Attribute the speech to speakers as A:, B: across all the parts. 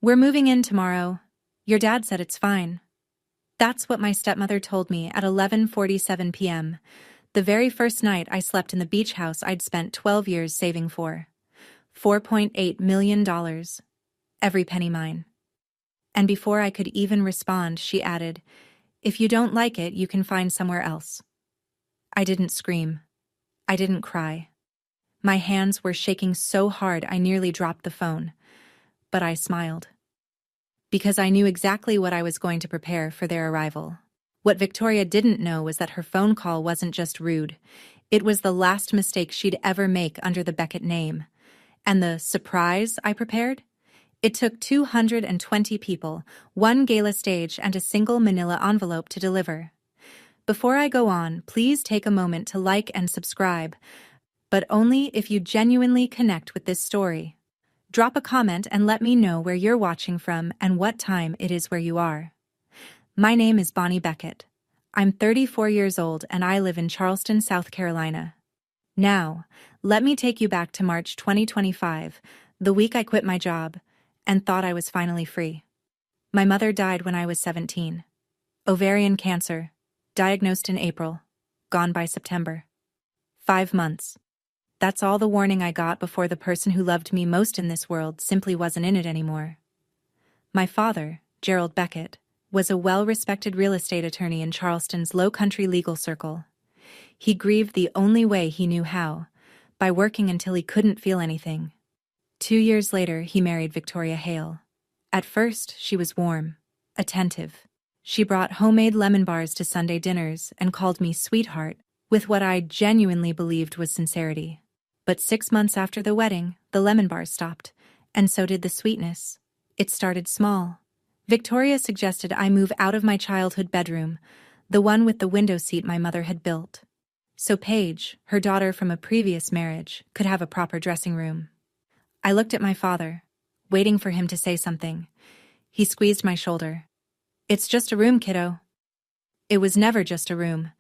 A: "We're moving in tomorrow. Your dad said it's fine." That's what my stepmother told me at 11:47 p.m., the very first night I slept in the beach house I'd spent 12 years saving for. $4.8 million. Every penny mine. And before I could even respond, she added, "If you don't like it, you can find somewhere else." I didn't scream. I didn't cry. My hands were shaking so hard I nearly dropped the phone. But I smiled. Because I knew exactly what I was going to prepare for their arrival. What Victoria didn't know was that her phone call wasn't just rude. It was the last mistake she'd ever make under the Beckett name. And the surprise I prepared? It took 220 people, one gala stage, and a single manila envelope to deliver. Before I go on, please take a moment to like and subscribe, but only if you genuinely connect with this story. Drop a comment and let me know where you're watching from and what time it is where you are. My name is Bonnie Beckett. I'm 34 years old and I live in Charleston, South Carolina. Now, let me take you back to March 2025, the week I quit my job and thought I was finally free. My mother died when I was 17. Ovarian cancer, diagnosed in April, gone by September. 5 months. That's all the warning I got before the person who loved me most in this world simply wasn't in it anymore. My father, Gerald Beckett, was a well-respected real estate attorney in Charleston's low-country legal circle. He grieved the only way he knew how, by working until he couldn't feel anything. 2 years later, he married Victoria Hale. At first, she was warm, attentive. She brought homemade lemon bars to Sunday dinners and called me sweetheart, with what I genuinely believed was sincerity. But 6 months after the wedding, the lemon bars stopped, and so did the sweetness. It started small. Victoria suggested I move out of my childhood bedroom, the one with the window seat my mother had built, so Paige, her daughter from a previous marriage, could have a proper dressing room. I looked at my father, waiting for him to say something. He squeezed my shoulder. "It's just a room, kiddo." It was never just a room.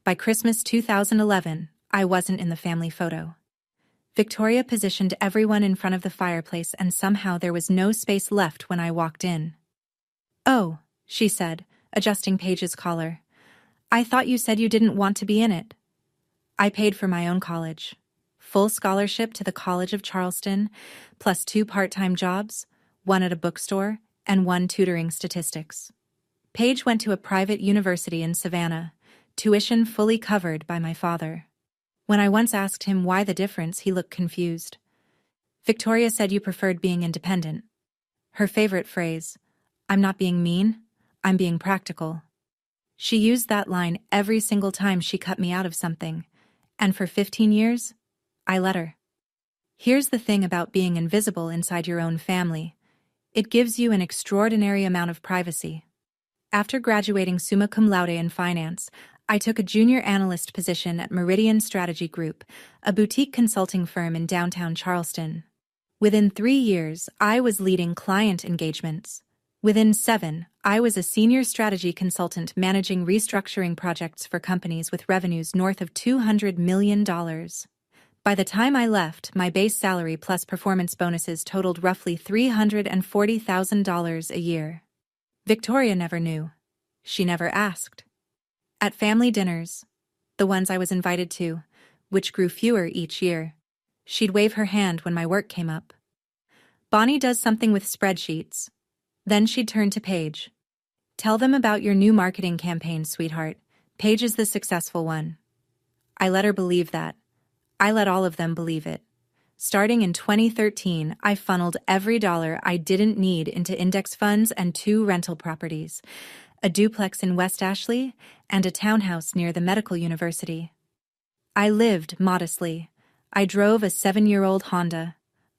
A: By Christmas 2011, I wasn't in the family photo. Victoria positioned everyone in front of the fireplace and somehow there was no space left when I walked in. "Oh," she said, adjusting Paige's collar. "I thought you said you didn't want to be in it." I paid for my own college. Full scholarship to the College of Charleston, plus 2 part-time jobs, one at a bookstore, and one tutoring statistics. Paige went to a private university in Savannah, tuition fully covered by my father. When I once asked him why the difference, he looked confused. "Victoria said you preferred being independent." Her favorite phrase, "I'm not being mean, I'm being practical." She used that line every single time she cut me out of something, and for 15 years, I let her. Here's the thing about being invisible inside your own family. It gives you an extraordinary amount of privacy. After graduating summa cum laude in finance, I took a junior analyst position at Meridian Strategy Group, a boutique consulting firm in downtown Charleston. Within 3 years, I was leading client engagements. Within 7, I was a senior strategy consultant managing restructuring projects for companies with revenues north of $200 million. By the time I left, my base salary plus performance bonuses totaled roughly $340,000 a year. Victoria never knew. She never asked. At family dinners, the ones I was invited to, which grew fewer each year, she'd wave her hand when my work came up. "Bonnie does something with spreadsheets." Then she'd turn to Paige. "Tell them about your new marketing campaign, sweetheart. Paige is the successful one." I let her believe that. I let all of them believe it. Starting in 2013, I funneled every dollar I didn't need into index funds and 2 rental properties, a duplex in West Ashley and a townhouse near the medical university. I lived modestly. I drove a 7-year-old Honda.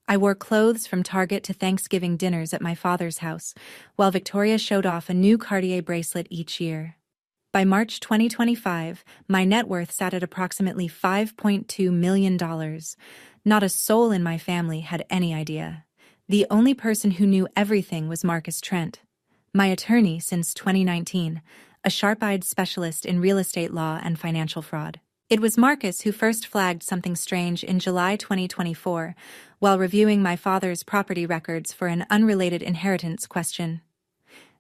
A: I wore clothes from Target to Thanksgiving dinners at my father's house, while Victoria showed off a new Cartier bracelet each year. By March 2025, my net worth sat at approximately $5.2 million. Not a soul in my family had any idea. The only person who knew everything was Marcus Trent, my attorney since 2019, a sharp-eyed specialist in real estate law and financial fraud. It was Marcus who first flagged something strange in July 2024 while reviewing my father's property records for an unrelated inheritance question.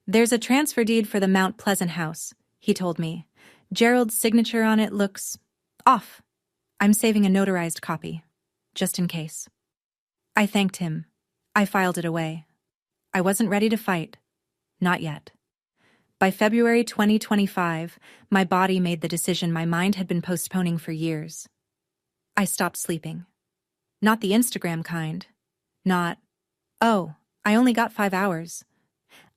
A: "There's a transfer deed for the Mount Pleasant house," he told me. "Gerald's signature on it looks off. I'm saving a notarized copy, just in case." I thanked him. I filed it away. I wasn't ready to fight. Not yet. By February 2025, my body made the decision my mind had been postponing for years. I stopped sleeping. Not the Instagram kind. Not, "Oh, I only got 5 hours."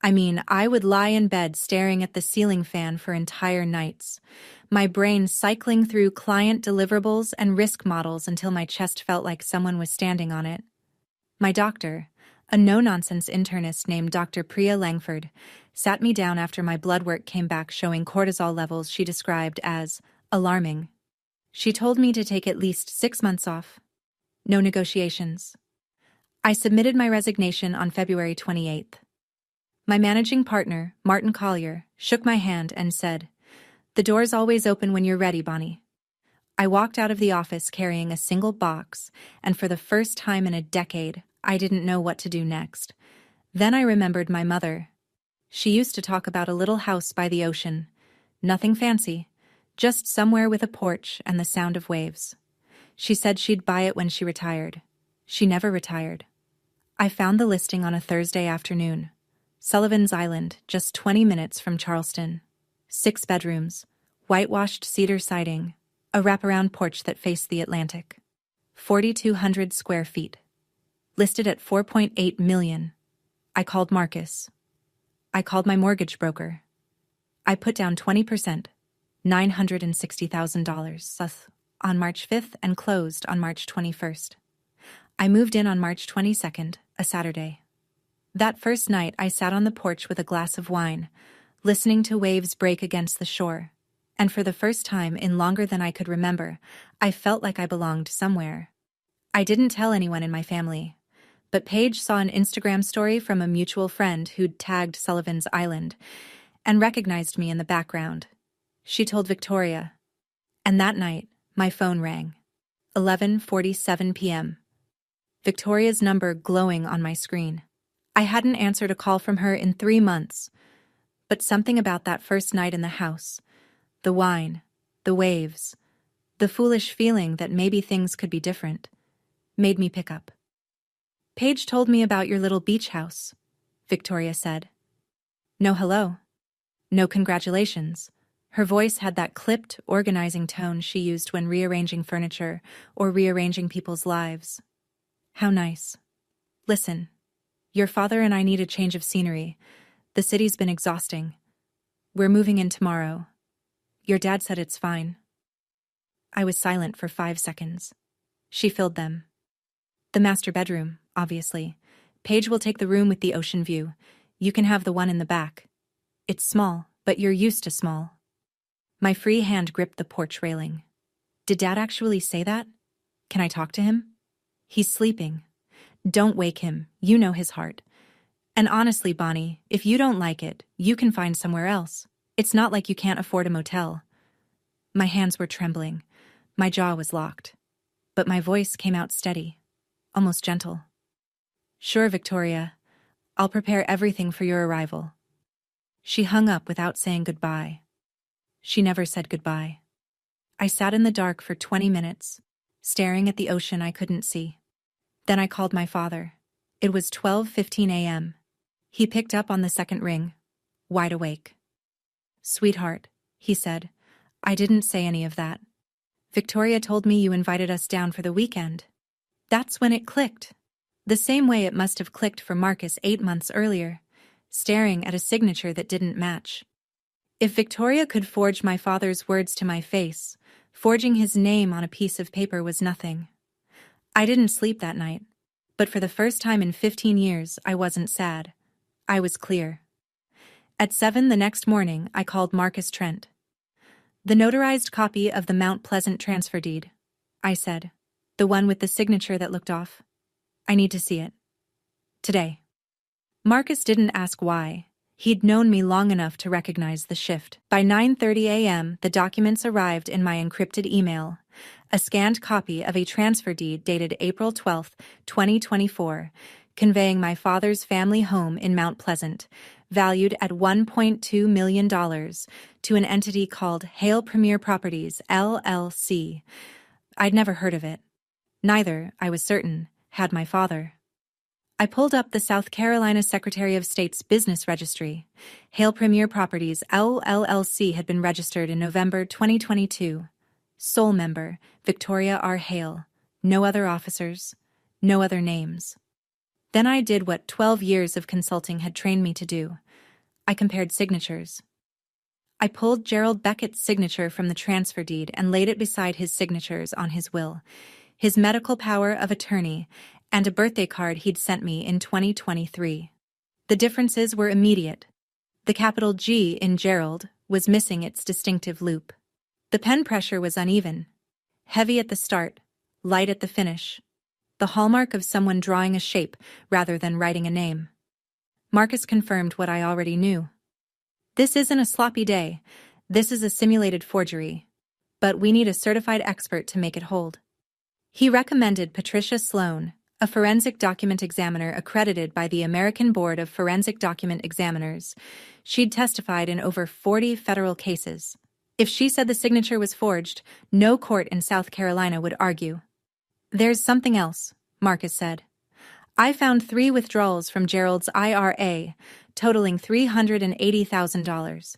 A: I mean, I would lie in bed staring at the ceiling fan for entire nights, my brain cycling through client deliverables and risk models until my chest felt like someone was standing on it. My doctor, a no-nonsense internist named Dr. Priya Langford, sat me down after my blood work came back showing cortisol levels she described as alarming. She told me to take at least 6 months off. No negotiations. I submitted my resignation on February 28th. My managing partner, Martin Collier, shook my hand and said, "The door's always open when you're ready, Bonnie." I walked out of the office carrying a single box, and for the first time in a decade, I didn't know what to do next. Then I remembered my mother. She used to talk about a little house by the ocean. Nothing fancy, just somewhere with a porch and the sound of waves. She said she'd buy it when she retired. She never retired. I found the listing on a Thursday afternoon. Sullivan's Island, just 20 minutes from Charleston. 6 bedrooms, whitewashed cedar siding, a wraparound porch that faced the Atlantic. 4,200 square feet. Listed at $4.8 million. I called Marcus. I called my mortgage broker. I put down 20%, $960,000, on March 5th and closed on March 21st. I moved in on March 22nd, a Saturday. That first night, I sat on the porch with a glass of wine, listening to waves break against the shore, and for the first time in longer than I could remember, I felt like I belonged somewhere. I didn't tell anyone in my family, but Paige saw an Instagram story from a mutual friend who'd tagged Sullivan's Island and recognized me in the background. She told Victoria, and that night, my phone rang. 11:47 p.m. Victoria's number glowing on my screen. I hadn't answered a call from her in 3 months, but something about that first night in the house, the wine, the waves, the foolish feeling that maybe things could be different, made me pick up. "Paige told me about your little beach house," Victoria said. No hello. No congratulations. Her voice had that clipped, organizing tone she used when rearranging furniture or rearranging people's lives. How nice. "Listen, your father and I need a change of scenery. The city's been exhausting. We're moving in tomorrow. Your dad said it's fine." I was silent for 5 seconds. She filled them. "The master bedroom, obviously. Paige will take the room with the ocean view. You can have the one in the back. It's small, but you're used to small." My free hand gripped the porch railing. Did Dad actually say that? Can I talk to him? He's sleeping. Don't wake him. You know his heart. And honestly, Bonnie, if you don't like it, you can find somewhere else. It's not like you can't afford a motel. My hands were trembling. My jaw was locked. But my voice came out steady, almost gentle. "Sure, Victoria. I'll prepare everything for your arrival." She hung up without saying goodbye. She never said goodbye. I sat in the dark for 20 minutes, staring at the ocean I couldn't see. Then I called my father. It was 12:15 a.m. He picked up on the second ring, wide awake. "Sweetheart," he said, "I didn't say any of that. Victoria told me you invited us down for the weekend." That's when it clicked. The same way it must have clicked for Marcus 8 months earlier, staring at a signature that didn't match. If Victoria could forge my father's words to my face, forging his name on a piece of paper was nothing. I didn't sleep that night, but for the first time in 15 years, I wasn't sad. I was clear. At 7 the next morning, I called Marcus Trent. "The notarized copy of the Mount Pleasant transfer deed," I said. "The one with the signature that looked off. I need to see it. Today." Marcus didn't ask why. He'd known me long enough to recognize the shift. By 9:30 a.m., the documents arrived in my encrypted email. A scanned copy of a transfer deed dated April 12, 2024, conveying my father's family home in Mount Pleasant, valued at $1.2 million, to an entity called Hale Premier Properties, LLC. I'd never heard of it. Neither, I was certain, had my father. I pulled up the South Carolina Secretary of State's business registry. Hale Premier Properties, LLC had been registered in November 2022. Sole member, Victoria R. Hale. No other officers. No other names. Then I did what 12 years of consulting had trained me to do. I compared signatures. I pulled Gerald Beckett's signature from the transfer deed and laid it beside his signatures on his will, his medical power of attorney, and a birthday card he'd sent me in 2023. The differences were immediate. The capital G in Gerald was missing its distinctive loop. The pen pressure was uneven. Heavy at the start, light at the finish. The hallmark of someone drawing a shape rather than writing a name. Marcus confirmed what I already knew. This isn't a sloppy day. This is a simulated forgery. But we need a certified expert to make it hold. He recommended Patricia Sloan, a forensic document examiner accredited by the American Board of Forensic Document Examiners. She'd testified in over 40 federal cases. If she said the signature was forged, no court in South Carolina would argue. There's something else, Marcus said. I found 3 withdrawals from Gerald's IRA, totaling $380,000,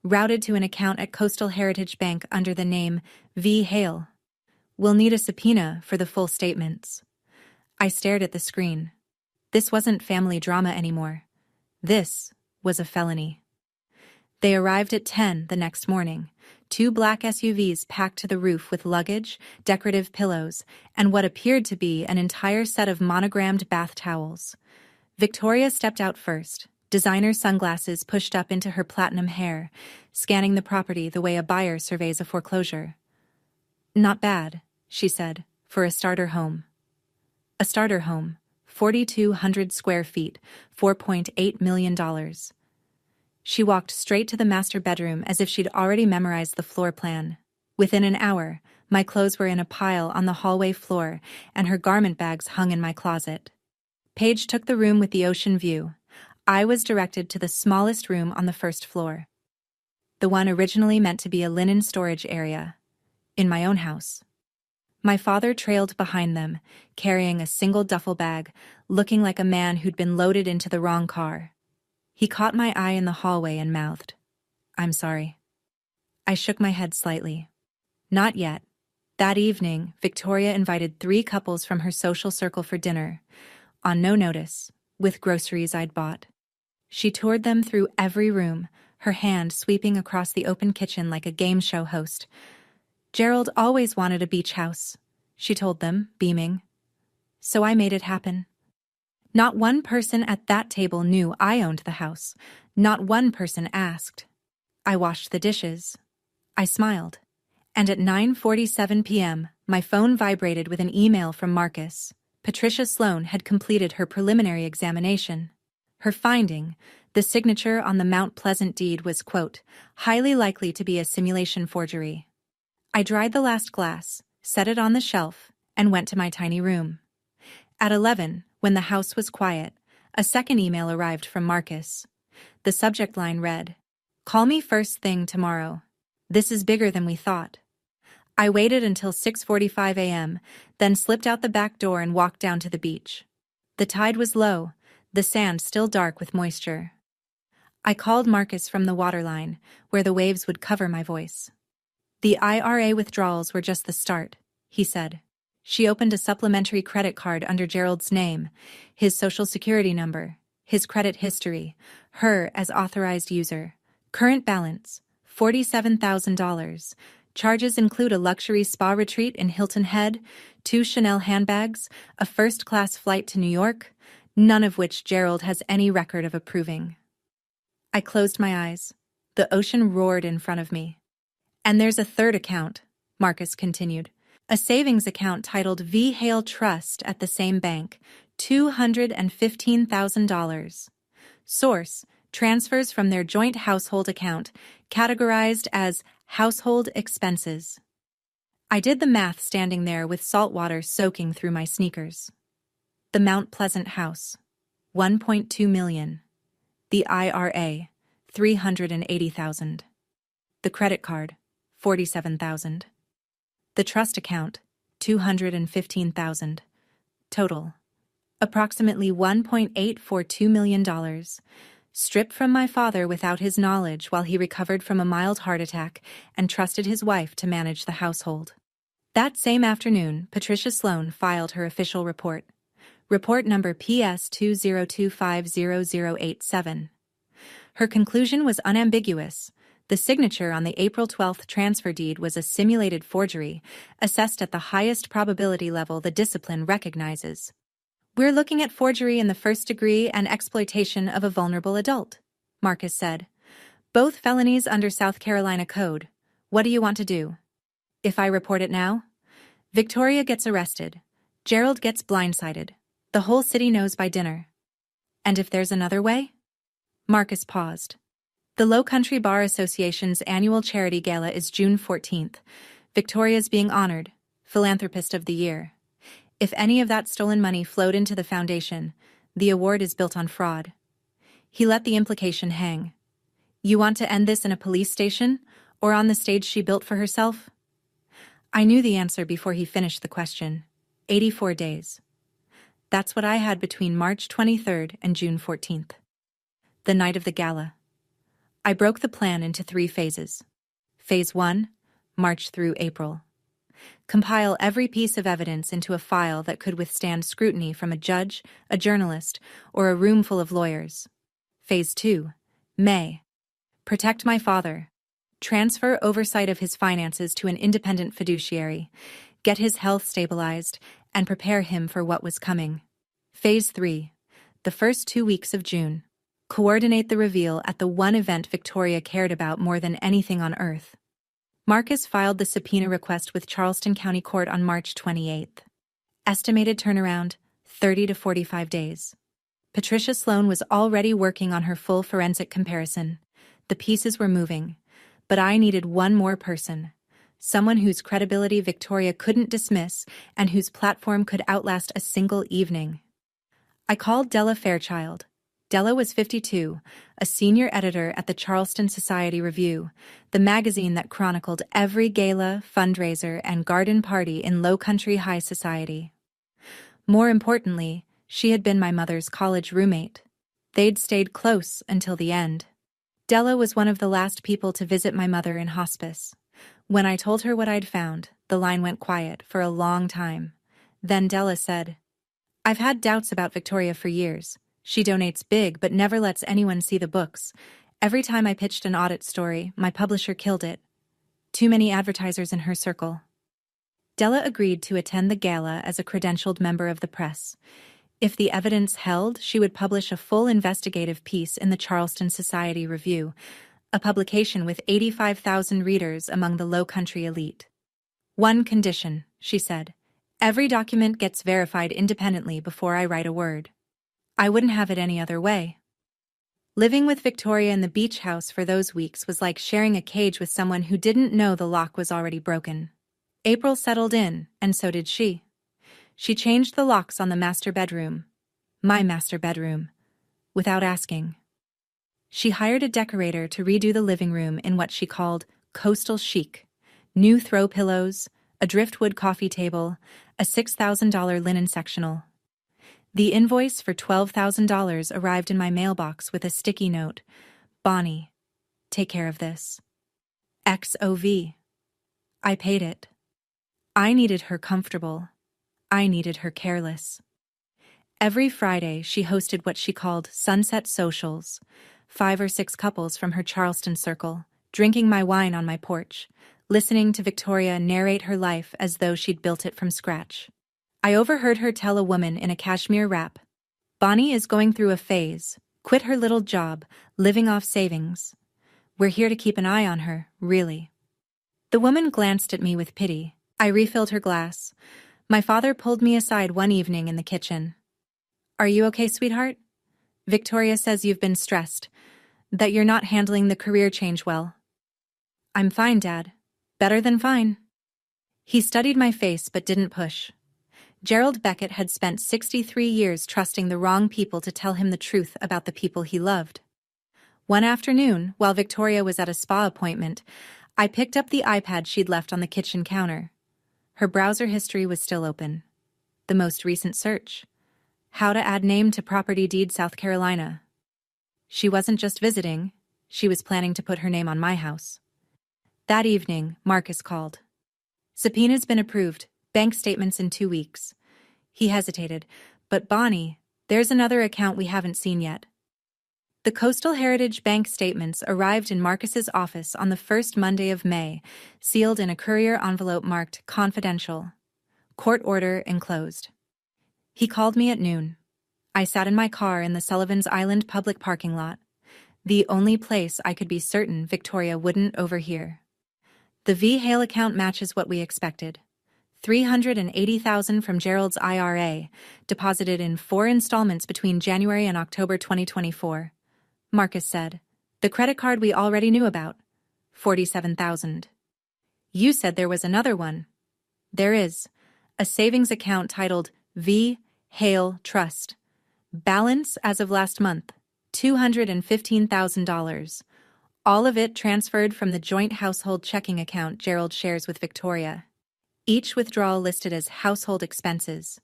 A: routed to an account at Coastal Heritage Bank under the name V. Hale. We'll need a subpoena for the full statements. I stared at the screen. This wasn't family drama anymore. This was a felony. They arrived at 10 the next morning, 2 black SUVs packed to the roof with luggage, decorative pillows, and what appeared to be an entire set of monogrammed bath towels. Victoria stepped out first, designer sunglasses pushed up into her platinum hair, scanning the property the way a buyer surveys a foreclosure. Not bad, she said, for a starter home. A starter home, 4,200 square feet, $4.8 million. She walked straight to the master bedroom as if she'd already memorized the floor plan. Within an hour, my clothes were in a pile on the hallway floor, and her garment bags hung in my closet. Paige took the room with the ocean view. I was directed to the smallest room on the first floor. The one originally meant to be a linen storage area. In my own house. My father trailed behind them, carrying a single duffel bag, looking like a man who'd been loaded into the wrong car. He caught my eye in the hallway and mouthed, "I'm sorry." I shook my head slightly. Not yet. That evening, Victoria invited 3 couples from her social circle for dinner, on no notice, with groceries I'd bought. She toured them through every room, her hand sweeping across the open kitchen like a game show host. Gerald always wanted a beach house, she told them, beaming. So I made it happen. Not one person at that table knew I owned the house. Not one person asked. I washed the dishes. I smiled. And at 9:47 p.m., my phone vibrated with an email from Marcus. Patricia Sloan had completed her preliminary examination. Her finding, the signature on the Mount Pleasant deed was, quote, highly likely to be a simulation forgery. I dried the last glass, set it on the shelf, and went to my tiny room. At 11, when the house was quiet, a second email arrived from Marcus. The subject line read, "Call me first thing tomorrow. This is bigger than we thought." I waited until 6:45 a.m., then slipped out the back door and walked down to the beach. The tide was low, the sand still dark with moisture. I called Marcus from the waterline, where the waves would cover my voice. The IRA withdrawals were just the start, he said. She opened a supplementary credit card under Gerald's name, his social security number, his credit history, her as authorized user. Current balance, $47,000. Charges include a luxury spa retreat in Hilton Head, 2 Chanel handbags, a first-class flight to New York, none of which Gerald has any record of approving. I closed my eyes. The ocean roared in front of me. And there's a third account, Marcus continued. A savings account titled V. Hale Trust at the same bank, $215,000. Source, transfers from their joint household account, categorized as household expenses. I did the math standing there with salt water soaking through my sneakers. The Mount Pleasant house, $1.2 million. The IRA, $380,000. The credit card, $47,000. The trust account, $215,000. Total, approximately $1.842 million, stripped from my father without his knowledge while he recovered from a mild heart attack and trusted his wife to manage the household. That same afternoon, Patricia Sloan filed her official report. Report number PS 20250087. Her conclusion was unambiguous. The signature on the April 12th transfer deed was a simulated forgery, assessed at the highest probability level the discipline recognizes. We're looking at forgery in the first degree and exploitation of a vulnerable adult, Marcus said. Both felonies under South Carolina Code. What do you want to do? If I report it now? Victoria gets arrested. Gerald gets blindsided. The whole city knows by dinner. And if there's another way? Marcus paused. The Low Country Bar Association's annual charity gala is June 14th. Victoria's being honored, Philanthropist of the Year. If any of that stolen money flowed into the foundation, the award is built on fraud. He let the implication hang. You want to end this in a police station, or on the stage she built for herself? I knew the answer before he finished the question. 84 days. That's what I had between March 23rd and June 14th. The night of the gala. I broke the plan into 3 phases. Phase 1, March through April. Compile every piece of evidence into a file that could withstand scrutiny from a judge, a journalist, or a room full of lawyers. Phase 2, May. Protect my father. Transfer oversight of his finances to an independent fiduciary. Get his health stabilized, and prepare him for what was coming. Phase 3, the first 2 weeks of June. Coordinate the reveal at the one event Victoria cared about more than anything on earth. Marcus filed the subpoena request with Charleston County Court on March 28th. Estimated turnaround, 30 to 45 days. Patricia Sloan was already working on her full forensic comparison. The pieces were moving, but I needed one more person. Someone whose credibility Victoria couldn't dismiss and whose platform could outlast a single evening. I called Della Fairchild. Della was 52, a senior editor at the Charleston Society Review, the magazine that chronicled every gala, fundraiser, and garden party in Low Country high society. More importantly, she had been my mother's college roommate. They'd stayed close until the end. Della was one of the last people to visit my mother in hospice. When I told her what I'd found, the line went quiet for a long time. Then Della said, "I've had doubts about Victoria for years. She donates big but never lets anyone see the books. Every time I pitched an audit story, my publisher killed it. Too many advertisers in her circle." Della agreed to attend the gala as a credentialed member of the press. If the evidence held, she would publish a full investigative piece in the Charleston Society Review, a publication with 85,000 readers among the Low Country elite. "One condition," she said. "Every document gets verified independently before I write a word." I wouldn't have it any other way. Living with Victoria in the beach house for those weeks was like sharing a cage with someone who didn't know the lock was already broken. April settled in, and so did she. She changed the locks on the master bedroom, my master bedroom, without asking. She hired a decorator to redo the living room in what she called coastal chic: new throw pillows, a driftwood coffee table, a $6,000 linen sectional. The invoice for $12,000 arrived in my mailbox with a sticky note. "Bonnie, take care of this. XOV. I paid it. I needed her comfortable. I needed her careless. Every Friday, she hosted what she called sunset socials, 5 or 6 couples from her Charleston circle, drinking my wine on my porch, listening to Victoria narrate her life as though she'd built it from scratch. I overheard her tell a woman in a cashmere wrap, "Bonnie is going through a phase, quit her little job, living off savings. We're here to keep an eye on her, really." The woman glanced at me with pity. I refilled her glass. My father pulled me aside one evening in the kitchen. "Are you okay, sweetheart? Victoria says you've been stressed. That you're not handling the career change well. I'm fine, Dad. Better than fine. He studied my face but didn't push. Gerald Beckett had spent 63 years trusting the wrong people to tell him the truth about the people he loved. One afternoon, while Victoria was at a spa appointment, I picked up the iPad she'd left on the kitchen counter. Her browser history was still open. The most recent search: how to add name to property deed South Carolina. She wasn't just visiting, she was planning to put her name on my house. That evening, Marcus called. Subpoena's been approved, bank statements in 2 weeks. He hesitated. But Bonnie, there's another account we haven't seen yet. The Coastal Heritage Bank statements arrived in Marcus's office on the first Monday of May, sealed in a courier envelope marked confidential. Court order enclosed. He called me at noon. I sat in my car in the Sullivan's Island public parking lot, the only place I could be certain Victoria wouldn't overhear. The V. Hale account matches what we expected. $380,000 from Gerald's IRA, deposited in 4 installments between January and October 2024. Marcus said. The credit card we already knew about. $47,000. You said there was another one. There is. A savings account titled V. Hale Trust. Balance as of last month, $215,000. All of it transferred from the joint household checking account Gerald shares with Victoria. Each withdrawal listed as household expenses: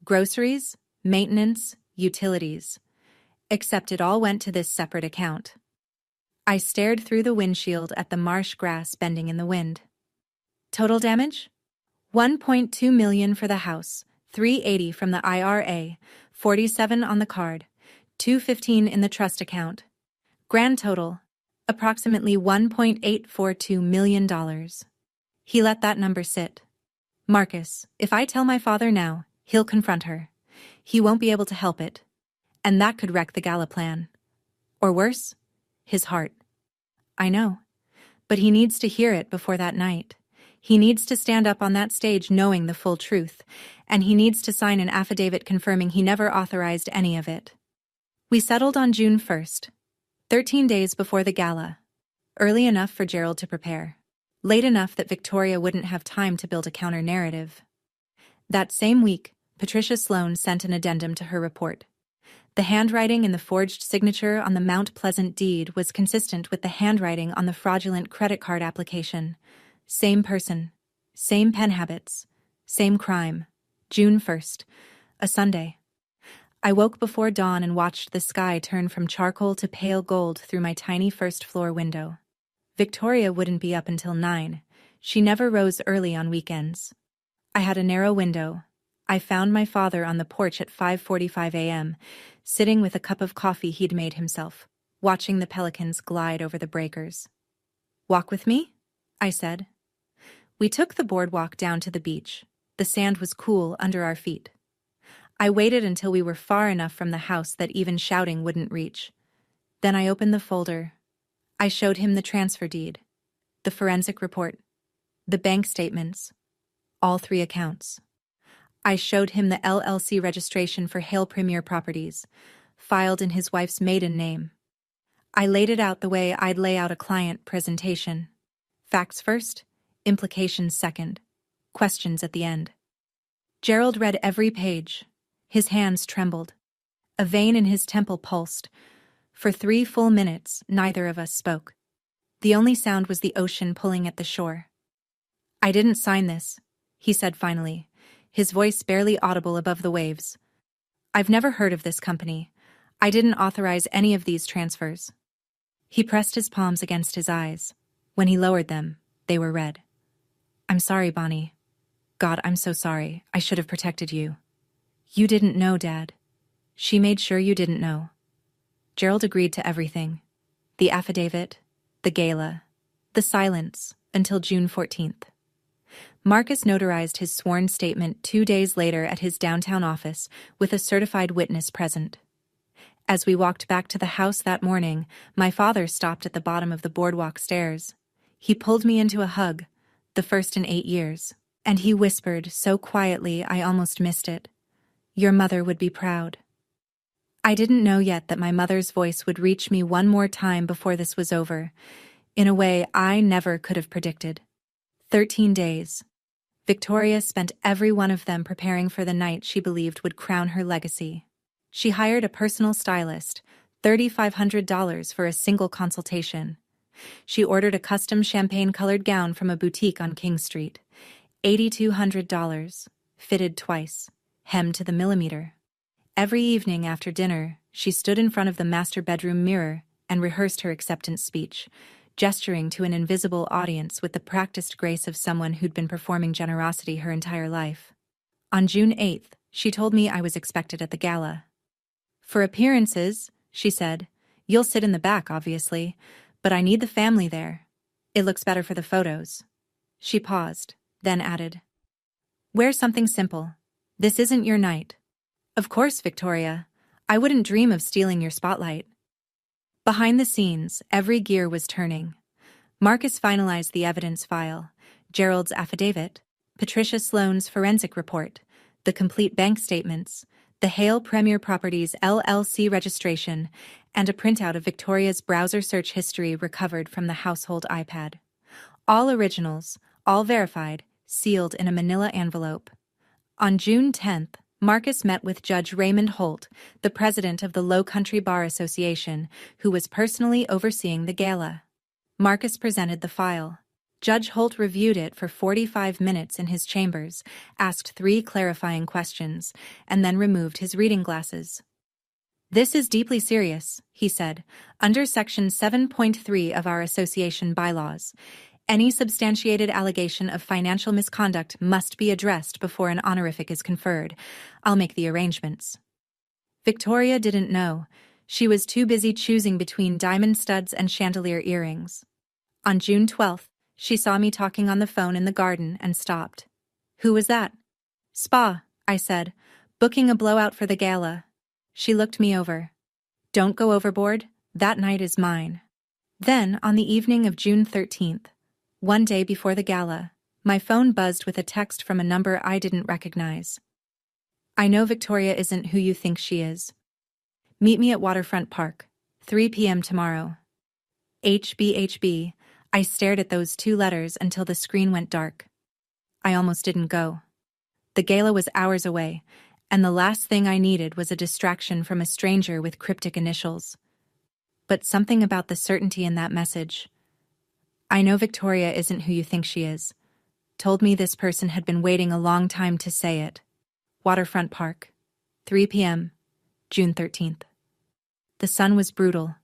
A: groceries, maintenance, utilities. Except it all went to this separate account. I stared through the windshield at the marsh grass bending in the wind. Total damage? $1.2 million for the house, $380 from the IRA, $47 on the card, $215 in the trust account. Grand total, approximately $1.842 million. He let that number sit. Marcus, if I tell my father now, he'll confront her. He won't be able to help it. And that could wreck the gala plan. Or worse, his heart. I know. But he needs to hear it before that night. He needs to stand up on that stage knowing the full truth, and he needs to sign an affidavit confirming he never authorized any of it. We settled on June 1st, 13 days before the gala. Early enough for Gerald to prepare. Late enough that Victoria wouldn't have time to build a counter-narrative. That same week, Patricia Sloan sent an addendum to her report. The handwriting in the forged signature on the Mount Pleasant deed was consistent with the handwriting on the fraudulent credit card application. Same person, same pen habits, same crime. June 1st, a Sunday. I woke before dawn and watched the sky turn from charcoal to pale gold through my tiny first-floor window. Victoria wouldn't be up until 9. She never rose early on weekends. I had a narrow window. I found my father on the porch at 5:45 a.m., sitting with a cup of coffee he'd made himself, watching the pelicans glide over the breakers. "Walk with me?" I said. We took the boardwalk down to the beach. The sand was cool under our feet. I waited until we were far enough from the house that even shouting wouldn't reach. Then I opened the folder. I showed him the transfer deed, the forensic report, the bank statements, all 3 accounts. I showed him the LLC registration for Hale Premier Properties, filed in his wife's maiden name. I laid it out the way I'd lay out a client presentation. Facts first, implications second, questions at the end. Gerald read every page. His hands trembled. A vein in his temple pulsed. For 3 full minutes, neither of us spoke. The only sound was the ocean pulling at the shore. "I didn't sign this," he said finally, his voice barely audible above the waves. "I've never heard of this company. I didn't authorize any of these transfers." He pressed his palms against his eyes. When he lowered them, they were red. "I'm sorry, Bonnie. God, I'm so sorry. I should have protected you." "You didn't know, Dad. She made sure you didn't know." Gerald agreed to everything. The affidavit, the gala, the silence, until June 14th. Marcus notarized his sworn statement 2 days later at his downtown office with a certified witness present. As we walked back to the house that morning, my father stopped at the bottom of the boardwalk stairs. He pulled me into a hug, the first in 8 years, and he whispered so quietly I almost missed it, "Your mother would be proud." I didn't know yet that my mother's voice would reach me one more time before this was over, in a way I never could have predicted. 13 days. Victoria spent every one of them preparing for the night she believed would crown her legacy. She hired a personal stylist, $3,500 for a single consultation. She ordered a custom champagne-colored gown from a boutique on King Street, $8,200, fitted twice, hemmed to the millimeter. Every evening after dinner, she stood in front of the master bedroom mirror and rehearsed her acceptance speech, gesturing to an invisible audience with the practiced grace of someone who'd been performing generosity her entire life. On June 8th, she told me I was expected at the gala. "For appearances," she said, "you'll sit in the back, obviously, but I need the family there. It looks better for the photos." She paused, then added, "Wear something simple. This isn't your night." "Of course, Victoria. I wouldn't dream of stealing your spotlight." Behind the scenes, every gear was turning. Marcus finalized the evidence file, Gerald's affidavit, Patricia Sloane's forensic report, the complete bank statements, the Hale Premier Properties LLC registration, and a printout of Victoria's browser search history recovered from the household iPad. All originals, all verified, sealed in a manila envelope. On June 10th, Marcus met with Judge Raymond Holt, the president of the Low Country Bar Association, who was personally overseeing the gala. Marcus presented the file. Judge Holt reviewed it for 45 minutes in his chambers, asked 3 clarifying questions, and then removed his reading glasses. "This is deeply serious," he said, "under Section 7.3 of our association bylaws. Any substantiated allegation of financial misconduct must be addressed before an honorific is conferred. I'll make the arrangements." Victoria didn't know. She was too busy choosing between diamond studs and chandelier earrings. On June 12th, she saw me talking on the phone in the garden and stopped. "Who was that?" "Spa," I said, "booking a blowout for the gala." She looked me over. "Don't go overboard. That night is mine." Then, on the evening of June 13th, one day before the gala, my phone buzzed with a text from a number I didn't recognize. "I know Victoria isn't who you think she is. Meet me at Waterfront Park, 3 p.m. tomorrow." HBHB. I stared at those 2 letters until the screen went dark. I almost didn't go. The gala was hours away, and the last thing I needed was a distraction from a stranger with cryptic initials. But something about the certainty in that message. "I know Victoria isn't who you think she is," told me this person had been waiting a long time to say it. Waterfront Park, 3 p.m., June 13th. The sun was brutal,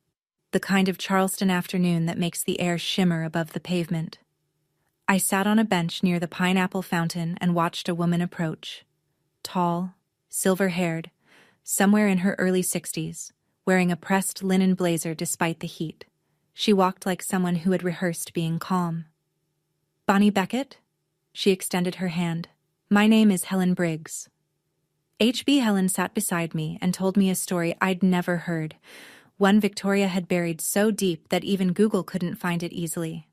A: the kind of Charleston afternoon that makes the air shimmer above the pavement. I sat on a bench near the pineapple fountain and watched a woman approach. Tall, silver-haired, somewhere in her early 60s, wearing a pressed linen blazer despite the heat. She walked like someone who had rehearsed being calm. "Bonnie Beckett?" She extended her hand. "My name is Helen Briggs." HB Helen sat beside me and told me a story I'd never heard, one Victoria had buried so deep that even Google couldn't find it easily.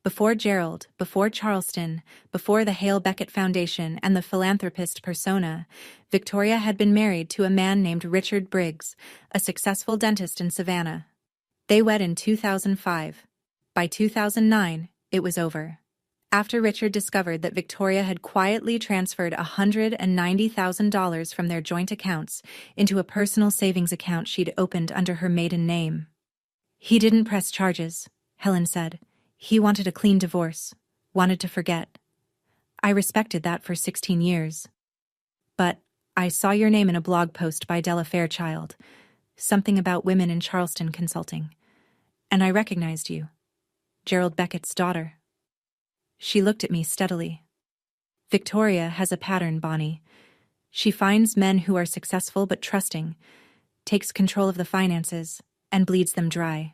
A: Before Gerald, before Charleston, before the Hale Beckett Foundation and the philanthropist persona, Victoria had been married to a man named Richard Briggs, a successful dentist in Savannah. They wed in 2005. By 2009, it was over. After Richard discovered that Victoria had quietly transferred $190,000 from their joint accounts into a personal savings account she'd opened under her maiden name. "He didn't press charges," Helen said. "He wanted a clean divorce, wanted to forget. I respected that for 16 years. But I saw your name in a blog post by Della Fairchild, something about women in Charleston consulting, and I recognized you, Gerald Beckett's daughter." She looked at me steadily. "Victoria has a pattern, Bonnie. She finds men who are successful but trusting, takes control of the finances, and bleeds them dry.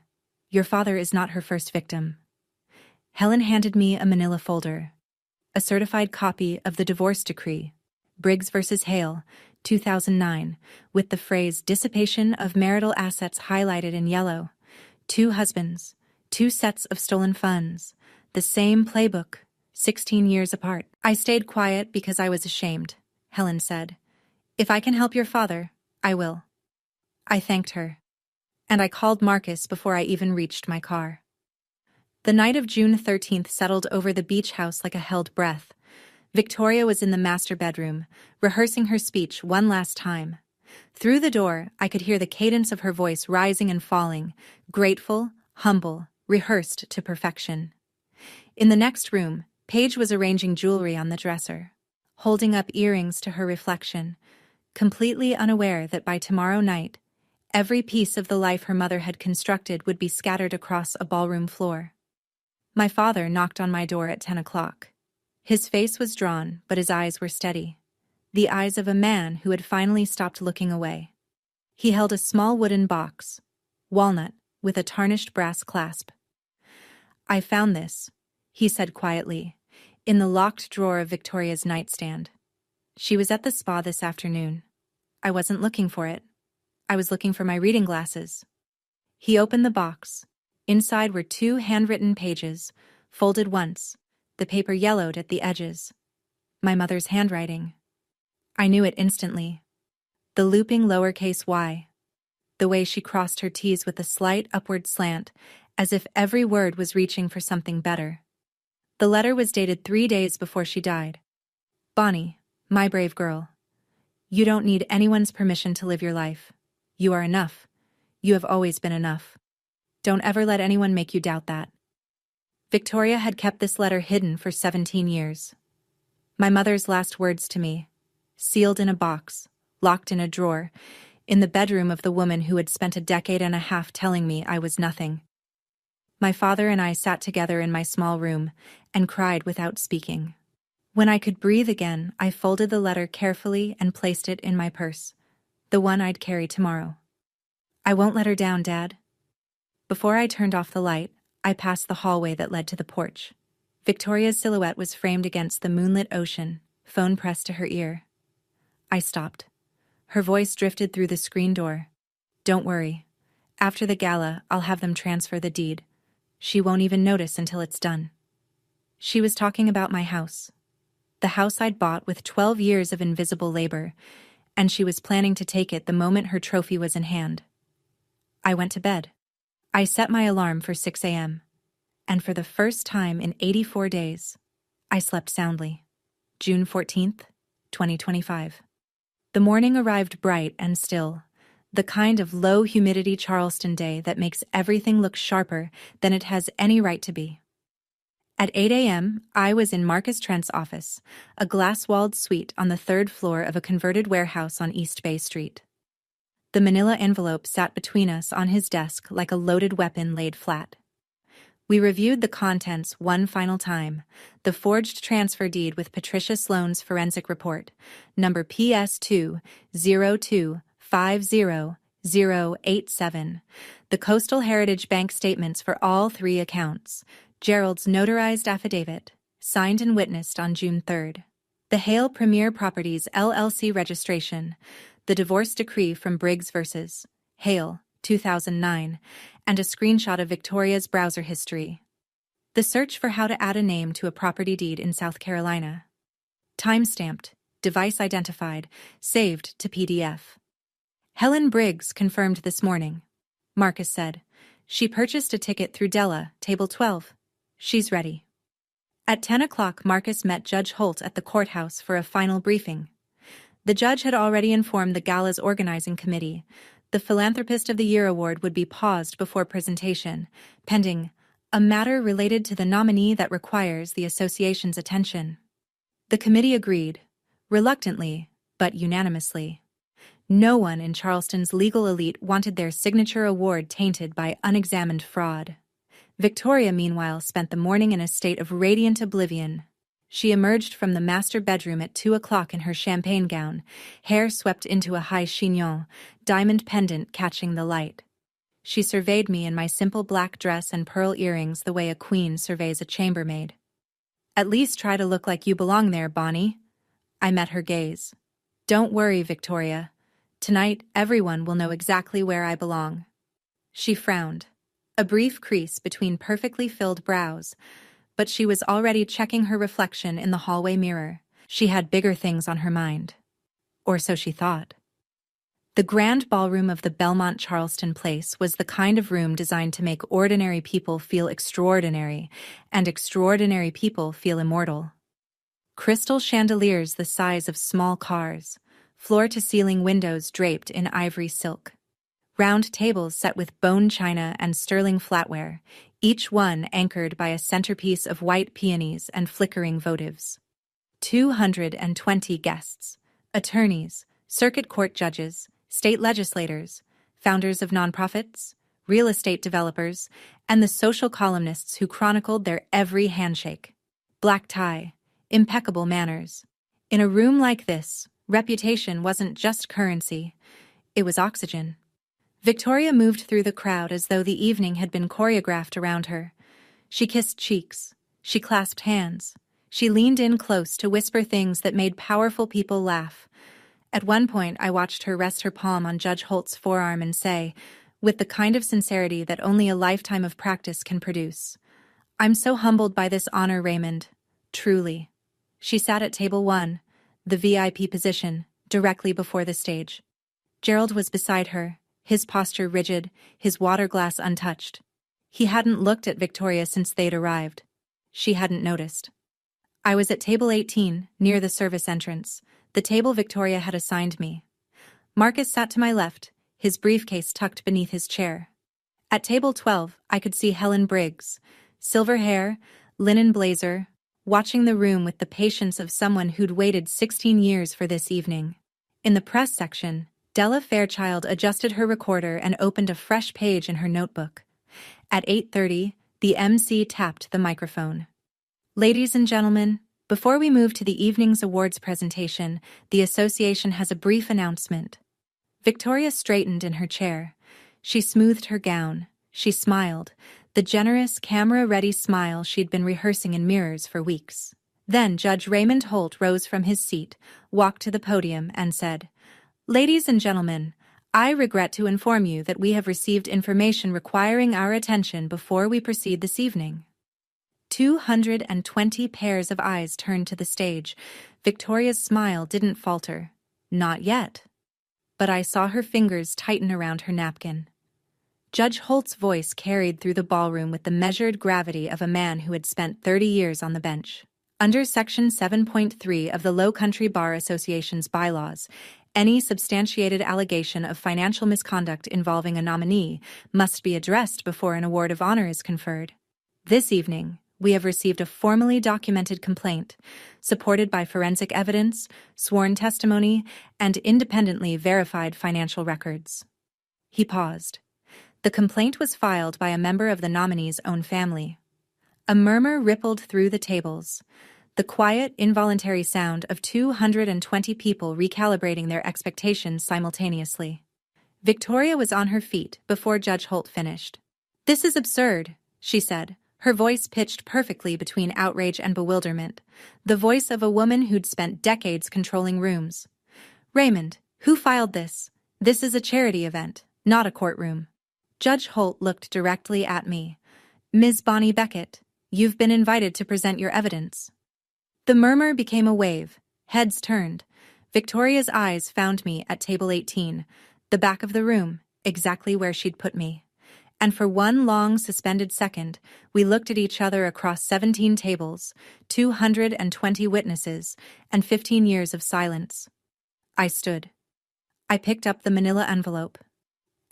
A: Your father is not her first victim." Helen handed me a manila folder, a certified copy of the divorce decree, Briggs v. Hale, 2009, with the phrase "dissipation of marital assets" highlighted in yellow. 2 husbands, 2 sets of stolen funds, the same playbook, 16 years apart. "I stayed quiet because I was ashamed," Helen said. "If I can help your father, I will." I thanked her. And I called Marcus before I even reached my car. The night of June 13th settled over the beach house like a held breath. Victoria was in the master bedroom, rehearsing her speech one last time. Through the door, I could hear the cadence of her voice rising and falling, grateful, humble, rehearsed to perfection. In the next room, Paige was arranging jewelry on the dresser, holding up earrings to her reflection, completely unaware that by tomorrow night, every piece of the life her mother had constructed would be scattered across a ballroom floor. My father knocked on my door at 10 o'clock. His face was drawn, but his eyes were steady. The eyes of a man who had finally stopped looking away. He held a small wooden box, walnut, with a tarnished brass clasp. "I found this," he said quietly, in the locked drawer of Victoria's nightstand. "She was at the spa this afternoon. I wasn't looking for it. I was looking for my reading glasses." He opened the box. Inside were 2 handwritten pages, folded once, the paper yellowed at the edges. My mother's handwriting. I knew it instantly. The looping lowercase y. The way she crossed her T's with a slight upward slant, as if every word was reaching for something better. The letter was dated 3 days before she died. "Bonnie, my brave girl. You don't need anyone's permission to live your life. You are enough. You have always been enough. Don't ever let anyone make you doubt that." Victoria had kept this letter hidden for 17 years. My mother's last words to me, sealed in a box, locked in a drawer, in the bedroom of the woman who had spent a decade and a half telling me I was nothing. My father and I sat together in my small room and cried without speaking. When I could breathe again, I folded the letter carefully and placed it in my purse, the one I'd carry tomorrow. "I won't let her down, Dad." Before I turned off the light, I passed the hallway that led to the porch. Victoria's silhouette was framed against the moonlit ocean, phone pressed to her ear. I stopped. Her voice drifted through the screen door. "Don't worry. After the gala, I'll have them transfer the deed. She won't even notice until it's done." She was talking about my house. The house I'd bought with 12 years of invisible labor, and she was planning to take it the moment her trophy was in hand. I went to bed. I set my alarm for 6 a.m., and for the first time in 84 days, I slept soundly. June 14th, 2025. The morning arrived bright and still, the kind of low-humidity Charleston day that makes everything look sharper than it has any right to be. At 8 a.m., I was in Marcus Trent's office, a glass-walled suite on the 3rd floor of a converted warehouse on East Bay Street. The manila envelope sat between us on his desk like a loaded weapon laid flat. We reviewed the contents one final time, the forged transfer deed with Patricia Sloane's forensic report, number PS202500087, the Coastal Heritage Bank statements for all 3 accounts, Gerald's notarized affidavit, signed and witnessed on June 3rd, the Hale Premier Properties LLC registration, the divorce decree from Briggs vs. Hale, 2009, and a screenshot of Victoria's browser history. The search for how to add a name to a property deed in South Carolina. Time-stamped, device identified, saved to PDF. "Helen Briggs confirmed this morning," Marcus said. "She purchased a ticket through Della, table 12. She's ready." At 10 o'clock, Marcus met Judge Holt at the courthouse for a final briefing. The judge had already informed the gala's organizing committee. The Philanthropist of the Year award would be paused before presentation, pending a matter related to the nominee that requires the association's attention. The committee agreed, reluctantly, but unanimously. No one in Charleston's legal elite wanted their signature award tainted by unexamined fraud. Victoria, meanwhile, spent the morning in a state of radiant oblivion. She emerged from the master bedroom at 2 o'clock in her champagne gown, hair swept into a high chignon, diamond pendant catching the light. She surveyed me in my simple black dress and pearl earrings the way a queen surveys a chambermaid. "At least try to look like you belong there, Bonnie." I met her gaze. "Don't worry, Victoria. Tonight, everyone will know exactly where I belong." She frowned, a brief crease between perfectly filled brows, but she was already checking her reflection in the hallway mirror. She had bigger things on her mind. Or so she thought. The grand ballroom of the Belmont Charleston Place was the kind of room designed to make ordinary people feel extraordinary, and extraordinary people feel immortal. Crystal chandeliers the size of small cars, floor-to-ceiling windows draped in ivory silk. Round tables set with bone china and sterling flatware, each one anchored by a centerpiece of white peonies and flickering votives. 220 guests, attorneys, circuit court judges, state legislators, founders of nonprofits, real estate developers, and the social columnists who chronicled their every handshake. Black tie, impeccable manners. In a room like this, reputation wasn't just currency, it was oxygen. Victoria moved through the crowd as though the evening had been choreographed around her. She kissed cheeks. She clasped hands. She leaned in close to whisper things that made powerful people laugh. At one point, I watched her rest her palm on Judge Holt's forearm and say, with the kind of sincerity that only a lifetime of practice can produce, "I'm so humbled by this honor, Raymond. Truly." She sat at table 1, the VIP position, directly before the stage. Gerald was beside her, his posture rigid, his water glass untouched. He hadn't looked at Victoria since they'd arrived. She hadn't noticed. I was at table 18, near the service entrance, the table Victoria had assigned me. Marcus sat to my left, his briefcase tucked beneath his chair. At table 12, I could see Helen Briggs, silver hair, linen blazer, watching the room with the patience of someone who'd waited 16 years for this evening. In the press section, Della Fairchild adjusted her recorder and opened a fresh page in her notebook. At 8:30, the MC tapped the microphone. "Ladies and gentlemen, before we move to the evening's awards presentation, the association has a brief announcement." Victoria straightened in her chair. She smoothed her gown. She smiled, the generous, camera-ready smile she'd been rehearsing in mirrors for weeks. Then Judge Raymond Holt rose from his seat, walked to the podium, and said, "Ladies and gentlemen, I regret to inform you that we have received information requiring our attention before we proceed this evening." 220 pairs of eyes turned to the stage. Victoria's smile didn't falter. Not yet. But I saw her fingers tighten around her napkin. Judge Holt's voice carried through the ballroom with the measured gravity of a man who had spent 30 years on the bench. Under Section 7.3 of the Low Country Bar Association's bylaws, any substantiated allegation of financial misconduct involving a nominee must be addressed before an award of honor is conferred. This evening, we have received a formally documented complaint, supported by forensic evidence, sworn testimony, and independently verified financial records. He paused. The complaint was filed by a member of the nominee's own family. A murmur rippled through the tables, the quiet, involuntary sound of 220 people recalibrating their expectations simultaneously. Victoria was on her feet before Judge Holt finished. "This is absurd," she said, her voice pitched perfectly between outrage and bewilderment, the voice of a woman who'd spent decades controlling rooms. "Raymond, who filed this? This is a charity event, not a courtroom." Judge Holt looked directly at me. "Ms. Bonnie Beckett, you've been invited to present your evidence." The murmur became a wave. Heads turned. Victoria's eyes found me at table 18, the back of the room, exactly where she'd put me. And for one long, suspended second, we looked at each other across 17 tables, 220 witnesses, and 15 years of silence. I stood. I picked up the manila envelope.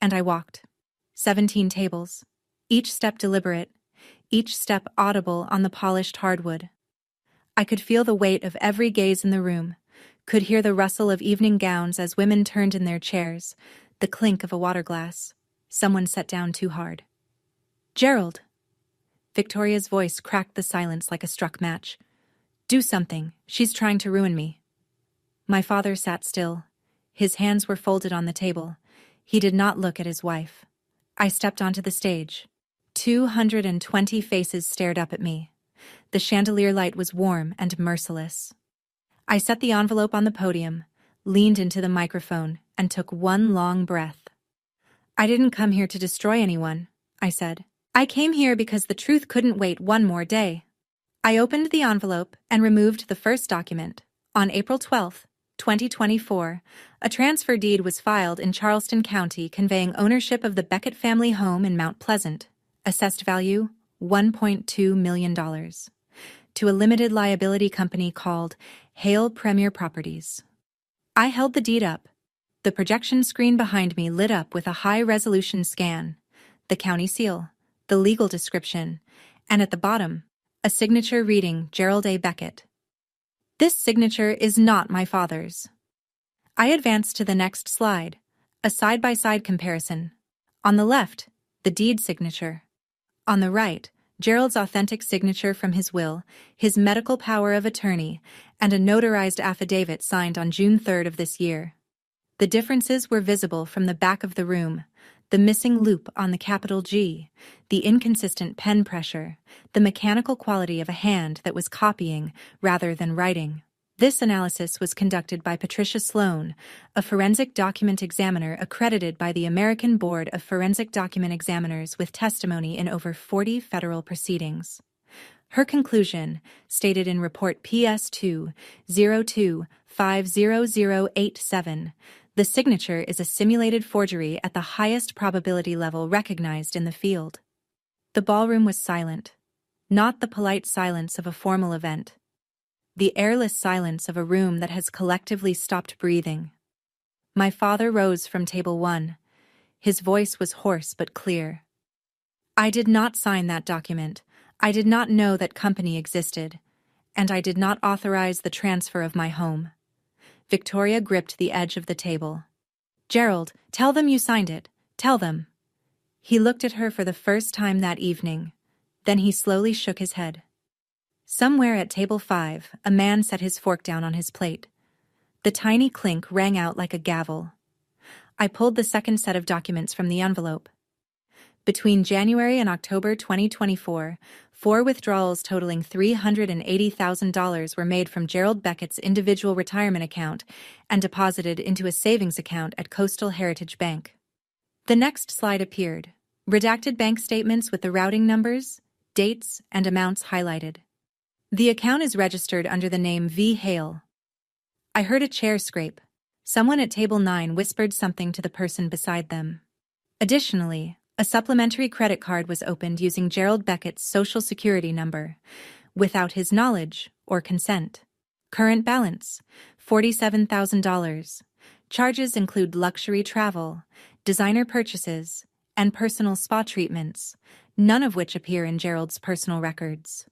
A: And I walked. 17 tables. Each step deliberate, each step audible on the polished hardwood. I could feel the weight of every gaze in the room, could hear the rustle of evening gowns as women turned in their chairs, the clink of a water glass. Someone sat down too hard. "Gerald." Victoria's voice cracked the silence like a struck match. "Do something. She's trying to ruin me." My father sat still. His hands were folded on the table. He did not look at his wife. I stepped onto the stage. 220 faces stared up at me. The chandelier light was warm and merciless. I set the envelope on the podium, leaned into the microphone, and took one long breath. "I didn't come here to destroy anyone," I said. "I came here because the truth couldn't wait one more day." I opened the envelope and removed the first document. On April 12, 2024, a transfer deed was filed in Charleston County conveying ownership of the Beckett family home in Mount Pleasant, assessed value $1.2 million, to a limited liability company called Hale Premier Properties. I held the deed up. The projection screen behind me lit up with a high-resolution scan, the county seal, the legal description, and at the bottom, a signature reading Gerald A. Beckett. This signature is not my father's. I advanced to the next slide, a side-by-side comparison. On the left, the deed signature. On the right, Gerald's authentic signature from his will, his medical power of attorney, and a notarized affidavit signed on June 3rd of this year. The differences were visible from the back of the room: the missing loop on the capital G, the inconsistent pen pressure, the mechanical quality of a hand that was copying rather than writing. This analysis was conducted by Patricia Sloan, a forensic document examiner accredited by the American Board of Forensic Document Examiners with testimony in over 40 federal proceedings. Her conclusion, stated in Report PS2-02-50087, the signature is a simulated forgery at the highest probability level recognized in the field. The ballroom was silent, not the polite silence of a formal event. The airless silence of a room that has collectively stopped breathing. My father rose from table 1. His voice was hoarse but clear. I did not sign that document. I did not know that company existed. And I did not authorize the transfer of my home. Victoria gripped the edge of the table. Gerald, tell them you signed it. Tell them. He looked at her for the first time that evening. Then he slowly shook his head. Somewhere at table 5, a man set his fork down on his plate. The tiny clink rang out like a gavel. I pulled the second set of documents from the envelope. Between January and October 2024, 4 withdrawals totaling $380,000 were made from Gerald Beckett's individual retirement account and deposited into a savings account at Coastal Heritage Bank. The next slide appeared: redacted bank statements with the routing numbers, dates, and amounts highlighted. The account is registered under the name V. Hale. I heard a chair scrape. Someone at table 9 whispered something to the person beside them. Additionally, a supplementary credit card was opened using Gerald Beckett's Social Security number, without his knowledge or consent. Current balance: $47,000. Charges include luxury travel, designer purchases, and personal spa treatments, none of which appear in Gerald's personal records.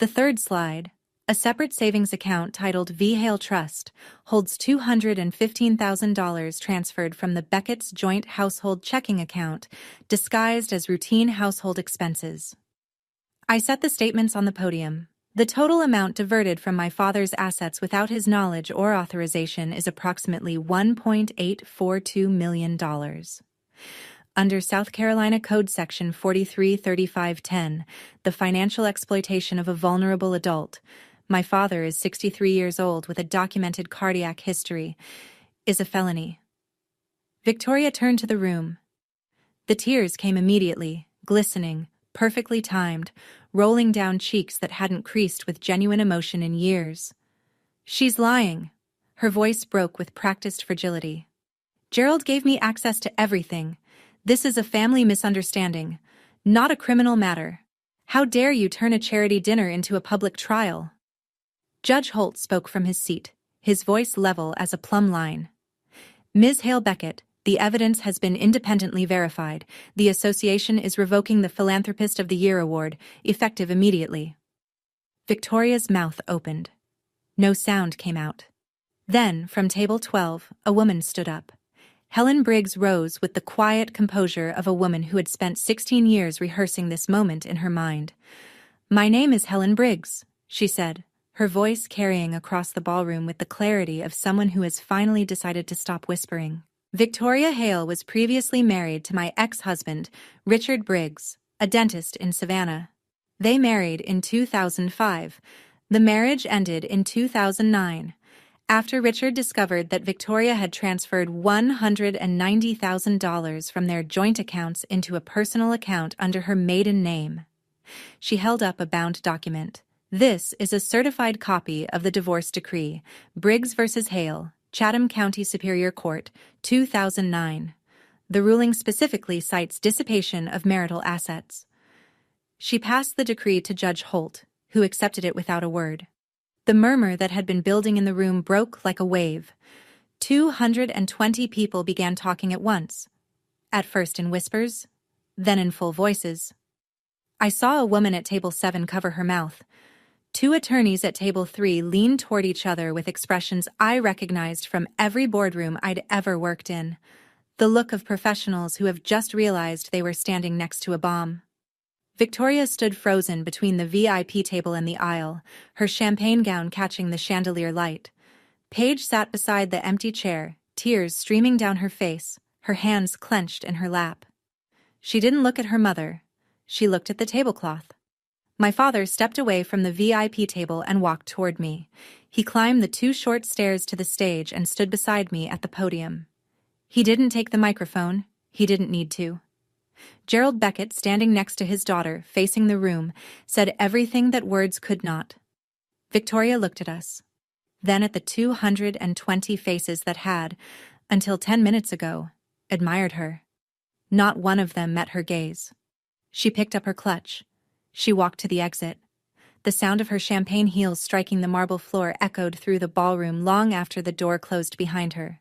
A: The third slide, a separate savings account titled V. Hale Trust, holds $215,000 transferred from the Beckett's joint household checking account, disguised as routine household expenses. I set the statements on the podium. The total amount diverted from my father's assets without his knowledge or authorization is approximately $1.842 million. Under South Carolina Code Section 433510, the financial exploitation of a vulnerable adult, my father is 63 years old with a documented cardiac history, is a felony. Victoria turned to the room. The tears came immediately, glistening, perfectly timed, rolling down cheeks that hadn't creased with genuine emotion in years. She's lying. Her voice broke with practiced fragility. Gerald gave me access to everything. This is a family misunderstanding, not a criminal matter. How dare you turn a charity dinner into a public trial? Judge Holt spoke from his seat, his voice level as a plumb line. Ms. Hale Beckett, the evidence has been independently verified. The association is revoking the Philanthropist of the Year award, effective immediately. Victoria's mouth opened. No sound came out. Then, from table 12, a woman stood up. Helen Briggs rose with the quiet composure of a woman who had spent 16 years rehearsing this moment in her mind. "My name is Helen Briggs," she said, her voice carrying across the ballroom with the clarity of someone who has finally decided to stop whispering. "Victoria Hale was previously married to my ex-husband, Richard Briggs, a dentist in Savannah. They married in 2005. The marriage ended in 2009. After Richard discovered that Victoria had transferred $190,000 from their joint accounts into a personal account under her maiden name." She held up a bound document. "This is a certified copy of the divorce decree, Briggs v. Hale, Chatham County Superior Court, 2009. The ruling specifically cites dissipation of marital assets. She passed the decree to Judge Holt, who accepted it without a word. The murmur that had been building in the room broke like a wave. 220 people began talking at once, at first in whispers, then in full voices. I saw a woman at table 7 cover her mouth. 2 attorneys at table 3 leaned toward each other with expressions I recognized from every boardroom I'd ever worked in. The look of professionals who have just realized they were standing next to a bomb. Victoria stood frozen between the VIP table and the aisle, her champagne gown catching the chandelier light. Paige sat beside the empty chair, tears streaming down her face, her hands clenched in her lap. She didn't look at her mother. She looked at the tablecloth. My father stepped away from the VIP table and walked toward me. He climbed the 2 short stairs to the stage and stood beside me at the podium. He didn't take the microphone. He didn't need to. Gerald Beckett, standing next to his daughter, facing the room, said everything that words could not. Victoria looked at us, then at the 220 faces that had, until 10 minutes ago, admired her. Not one of them met her gaze. She picked up her clutch. She walked to the exit. The sound of her champagne heels striking the marble floor echoed through the ballroom long after the door closed behind her.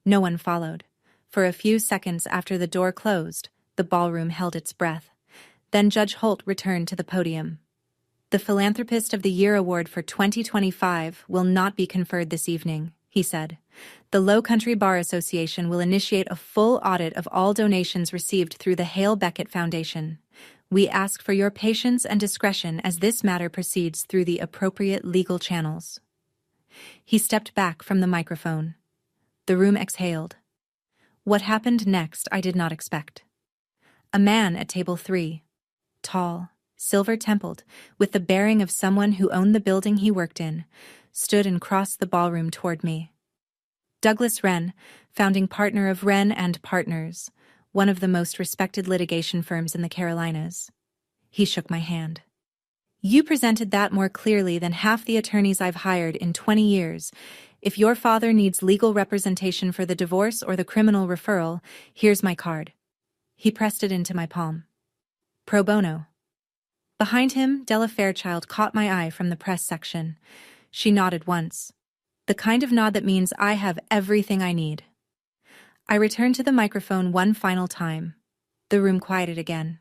A: No one followed. For a few seconds after the door closed, the ballroom held its breath. Then Judge Holt returned to the podium. The Philanthropist of the Year Award for 2025 will not be conferred this evening, he said. The Low Country Bar Association will initiate a full audit of all donations received through the Hale Beckett Foundation. We ask for your patience and discretion as this matter proceeds through the appropriate legal channels. He stepped back from the microphone. The room exhaled. What happened next I did not expect. A man at table 3, tall, silver-templed, with the bearing of someone who owned the building he worked in, stood and crossed the ballroom toward me. Douglas Wren, founding partner of Wren and Partners, one of the most respected litigation firms in the Carolinas. He shook my hand. You presented that more clearly than half the attorneys I've hired in 20 years. If your father needs legal representation for the divorce or the criminal referral, here's my card. He pressed it into my palm. Pro bono. Behind him, Della Fairchild caught my eye from the press section. She nodded once. The kind of nod that means I have everything I need. I returned to the microphone one final time. The room quieted again.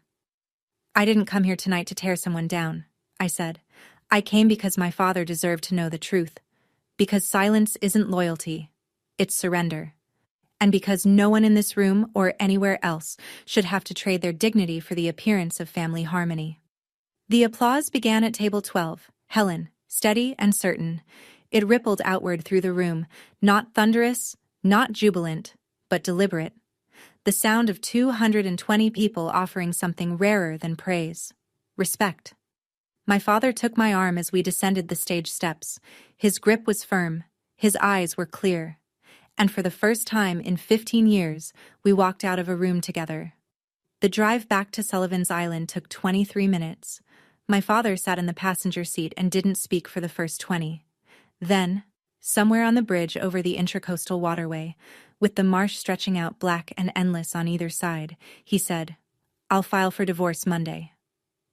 A: I didn't come here tonight to tear someone down, I said. I came because my father deserved to know the truth. Because silence isn't loyalty. It's surrender. And because no one in this room or anywhere else should have to trade their dignity for the appearance of family harmony. The applause began at table 12, Helen, steady and certain. It rippled outward through the room, not thunderous, not jubilant, but deliberate. The sound of 220 people offering something rarer than praise. Respect. My father took my arm as we descended the stage steps. His grip was firm. His eyes were clear. And for the first time in 15 years, we walked out of a room together. The drive back to Sullivan's Island took 23 minutes. My father sat in the passenger seat and didn't speak for the first 20. Then, somewhere on the bridge over the Intracoastal Waterway, with the marsh stretching out black and endless on either side, he said, "I'll file for divorce Monday."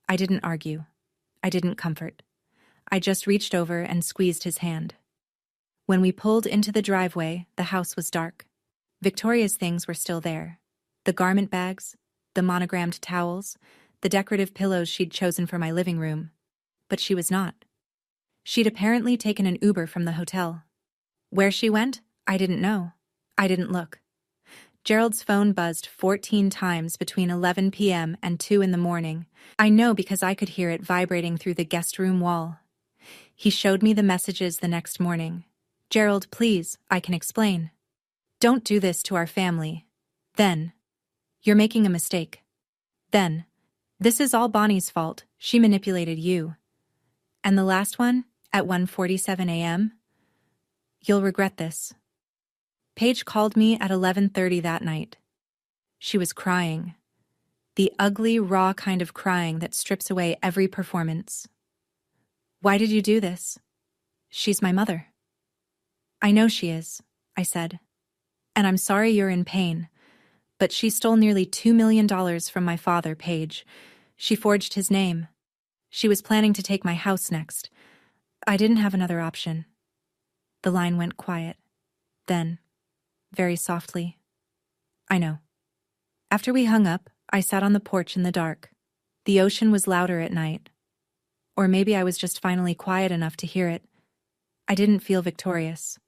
A: I didn't argue. I didn't comfort. I just reached over and squeezed his hand. When we pulled into the driveway, the house was dark. Victoria's things were still there. The garment bags, the monogrammed towels, the decorative pillows she'd chosen for my living room. But she was not. She'd apparently taken an Uber from the hotel. Where she went, I didn't know. I didn't look. Gerald's phone buzzed 14 times between 11 p.m. and 2 in the morning. I know because I could hear it vibrating through the guest room wall. He showed me the messages the next morning. "Gerald, please, I can explain. Don't do this to our family. Then, you're making a mistake. Then, this is all Bonnie's fault. She manipulated you." And the last one, at 1:47 a.m., "You'll regret this." Paige called me at 11:30 that night. She was crying. The ugly, raw kind of crying that strips away every performance. "Why did you do this?" "She's my mother." "I know she is. I said. And I'm sorry you're in pain. But she stole nearly $2 million from my father, Paige. She forged his name. She was planning to take my house next. I didn't have another option. The line went quiet. Then, very softly, I know. After we hung up, I sat on the porch in the dark. The ocean was louder at night. Or maybe I was just finally quiet enough to hear it. I didn't feel victorious.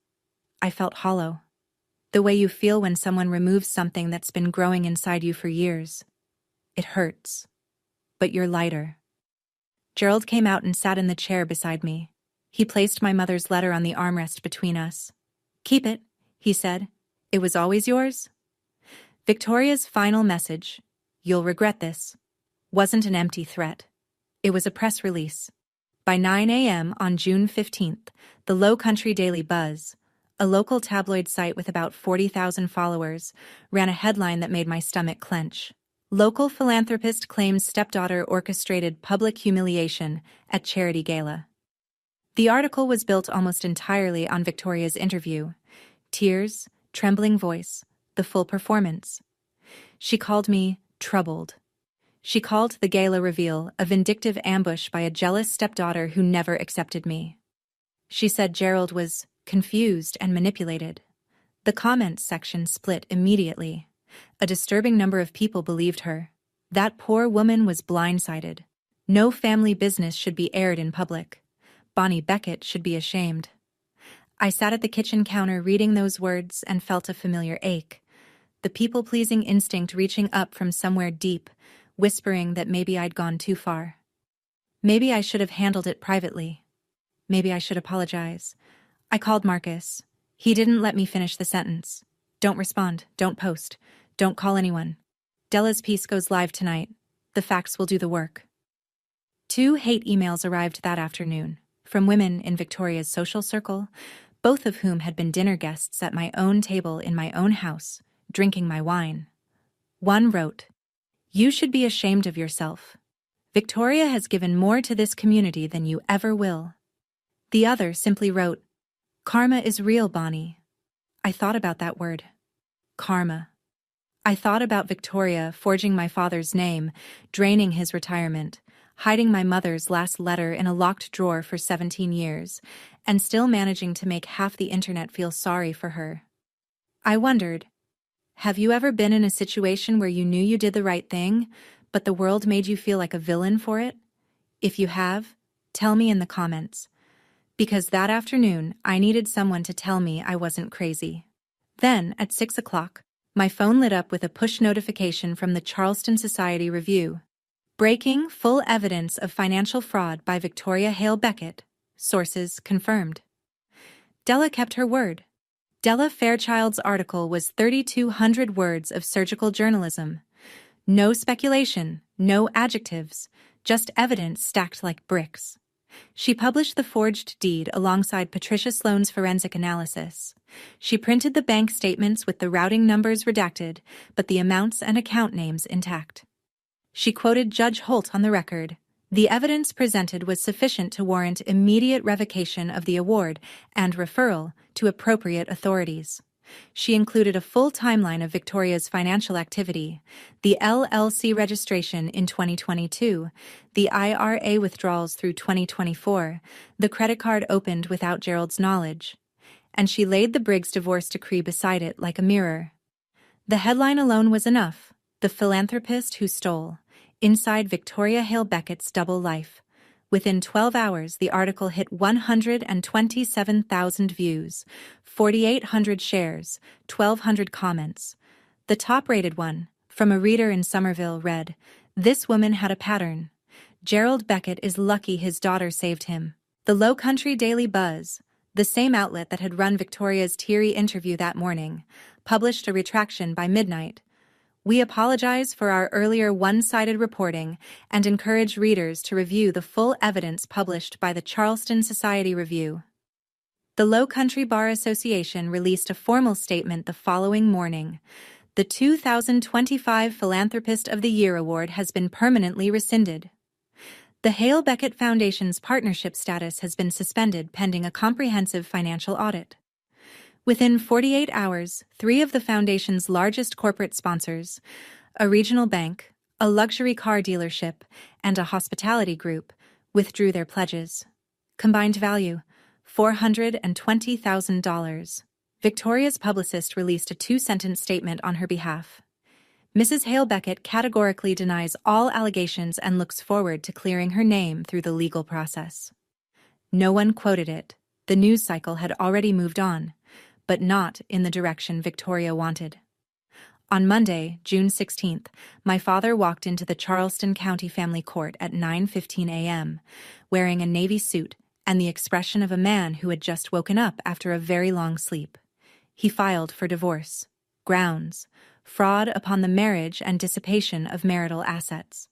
A: I felt hollow. The way you feel when someone removes something that's been growing inside you for years. It hurts. But you're lighter. Gerald came out and sat in the chair beside me. He placed my mother's letter on the armrest between us. "Keep it," he said. "It was always yours?" Victoria's final message, "You'll regret this," wasn't an empty threat. It was a press release. By 9 a.m. on June 15th, the Low Country Daily Buzz, a local tabloid site with about 40,000 followers, ran a headline that made my stomach clench. Local philanthropist claims stepdaughter orchestrated public humiliation at charity gala. The article was built almost entirely on Victoria's interview. Tears, trembling voice, the full performance. She called me troubled. She called the gala reveal a vindictive ambush by a jealous stepdaughter who never accepted me. She said Gerald was confused and manipulated. The comments section split immediately. A disturbing number of people believed her. That poor woman was blindsided. No family business should be aired in public. Bonnie Beckett should be ashamed. I sat at the kitchen counter reading those words and felt a familiar ache. The people-pleasing instinct reaching up from somewhere deep, whispering that maybe I'd gone too far. Maybe I should have handled it privately. Maybe I should apologize. I called Marcus. He didn't let me finish the sentence. Don't respond, don't post, don't call anyone. Della's piece goes live tonight. The facts will do the work. 2 hate emails arrived that afternoon, from women in Victoria's social circle, both of whom had been dinner guests at my own table in my own house, drinking my wine. One wrote, "You should be ashamed of yourself. Victoria has given more to this community than you ever will." The other simply wrote, "Karma is real, Bonnie." I thought about that word. Karma. I thought about Victoria forging my father's name, draining his retirement, hiding my mother's last letter in a locked drawer for 17 years, and still managing to make half the internet feel sorry for her. I wondered, have you ever been in a situation where you knew you did the right thing, but the world made you feel like a villain for it? If you have, tell me in the comments. Because that afternoon, I needed someone to tell me I wasn't crazy. Then, at 6 o'clock, my phone lit up with a push notification from the Charleston Society Review. Breaking full evidence of financial fraud by Victoria Hale Beckett. Sources confirmed. Della kept her word. Della Fairchild's article was 3,200 words of surgical journalism. No speculation, no adjectives, just evidence stacked like bricks. She published the forged deed alongside Patricia Sloan's forensic analysis. She printed the bank statements with the routing numbers redacted, but the amounts and account names intact. She quoted Judge Holt on the record. The evidence presented was sufficient to warrant immediate revocation of the award and referral to appropriate authorities. She included a full timeline of Victoria's financial activity, the LLC registration in 2022, the IRA withdrawals through 2024, the credit card opened without Gerald's knowledge, and she laid the Briggs divorce decree beside it like a mirror. The headline alone was enough: "The Philanthropist Who Stole. Inside Victoria Hale Beckett's Double Life." Within 12 hours, the article hit 127,000 views, 4,800 shares, 1,200 comments. The top-rated one, from a reader in Somerville, read, "This woman had a pattern. Gerald Beckett is lucky his daughter saved him." The Low Country Daily Buzz, the same outlet that had run Victoria's teary interview that morning, published a retraction by midnight. "We apologize for our earlier one-sided reporting and encourage readers to review the full evidence published by the Charleston Society Review." The Low Country Bar Association released a formal statement the following morning. The 2025 Philanthropist of the Year Award has been permanently rescinded. The Hale Beckett Foundation's partnership status has been suspended pending a comprehensive financial audit. Within 48 hours, 3 of the foundation's largest corporate sponsors, a regional bank, a luxury car dealership, and a hospitality group, withdrew their pledges. Combined value, $420,000. Victoria's publicist released a 2-sentence statement on her behalf. Mrs. Hale Beckett categorically denies all allegations and looks forward to clearing her name through the legal process. No one quoted it. The news cycle had already moved on, but not in the direction Victoria wanted. On Monday, June 16th, my father walked into the Charleston County Family Court at 9:15 a.m., wearing a navy suit and the expression of a man who had just woken up after a very long sleep. He filed for divorce. Grounds: fraud upon the marriage and dissipation of marital assets.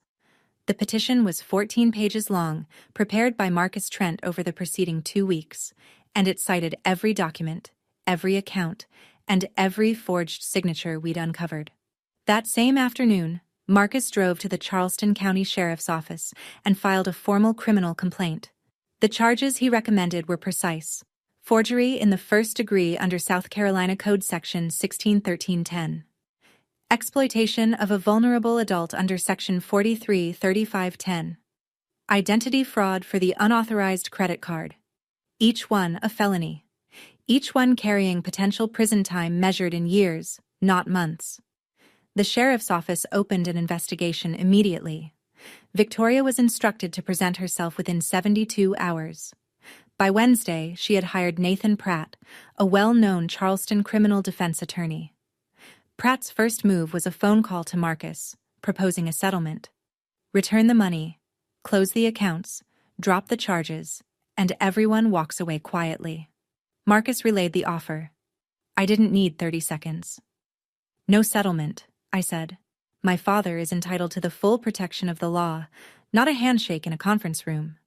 A: The petition was 14 pages long, prepared by Marcus Trent over the preceding 2 weeks, and it cited every document, every account, and every forged signature we'd uncovered. That same afternoon, Marcus drove to the Charleston County Sheriff's Office and filed a formal criminal complaint. The charges he recommended were precise: forgery in the first degree under South Carolina Code Section 1613-10. Exploitation of a vulnerable adult under Section 4335-10. Identity fraud for the unauthorized credit card. Each one a felony. Each one carrying potential prison time measured in years, not months. The sheriff's office opened an investigation immediately. Victoria was instructed to present herself within 72 hours. By Wednesday, she had hired Nathan Pratt, a well-known Charleston criminal defense attorney. Pratt's first move was a phone call to Marcus, proposing a settlement. Return the money, close the accounts, drop the charges, and everyone walks away quietly. Marcus relayed the offer. I didn't need 30 seconds. No settlement, I said. My father is entitled to the full protection of the law, not a handshake in a conference room.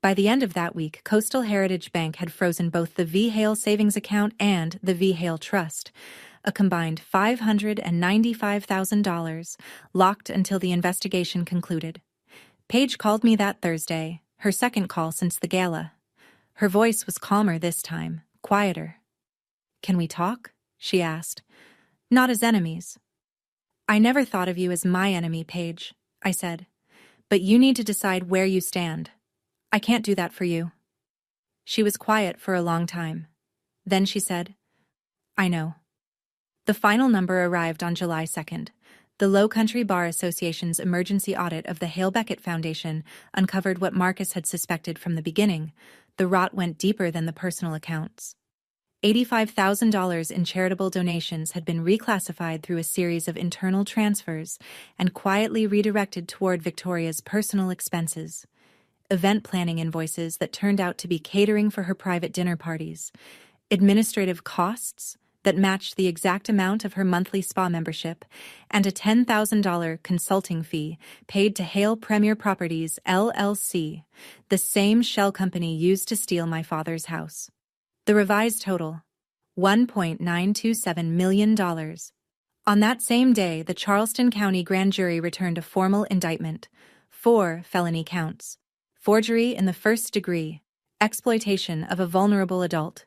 A: By the end of that week, Coastal Heritage Bank had frozen both the V. Hale savings account and the V. Hale Trust, a combined $595,000, locked until the investigation concluded. Paige called me that Thursday, her second call since the gala. Her voice was calmer this time, quieter. Can we talk? She asked. Not as enemies. I never thought of you as my enemy, Paige, I said. But you need to decide where you stand. I can't do that for you. She was quiet for a long time. Then she said, I know. The final number arrived on July 2nd. The Low Country Bar Association's emergency audit of the Hale Beckett Foundation uncovered what Marcus had suspected from the beginning. The rot went deeper than the personal accounts. $85,000 in charitable donations had been reclassified through a series of internal transfers and quietly redirected toward Victoria's personal expenses. Event planning invoices that turned out to be catering for her private dinner parties, administrative costs that matched the exact amount of her monthly spa membership, and a $10,000 consulting fee paid to Hale Premier Properties, LLC, the same shell company used to steal my father's house. The revised total, $1.927 million. On that same day, the Charleston County Grand Jury returned a formal indictment, 4 felony counts: forgery in the first degree, exploitation of a vulnerable adult,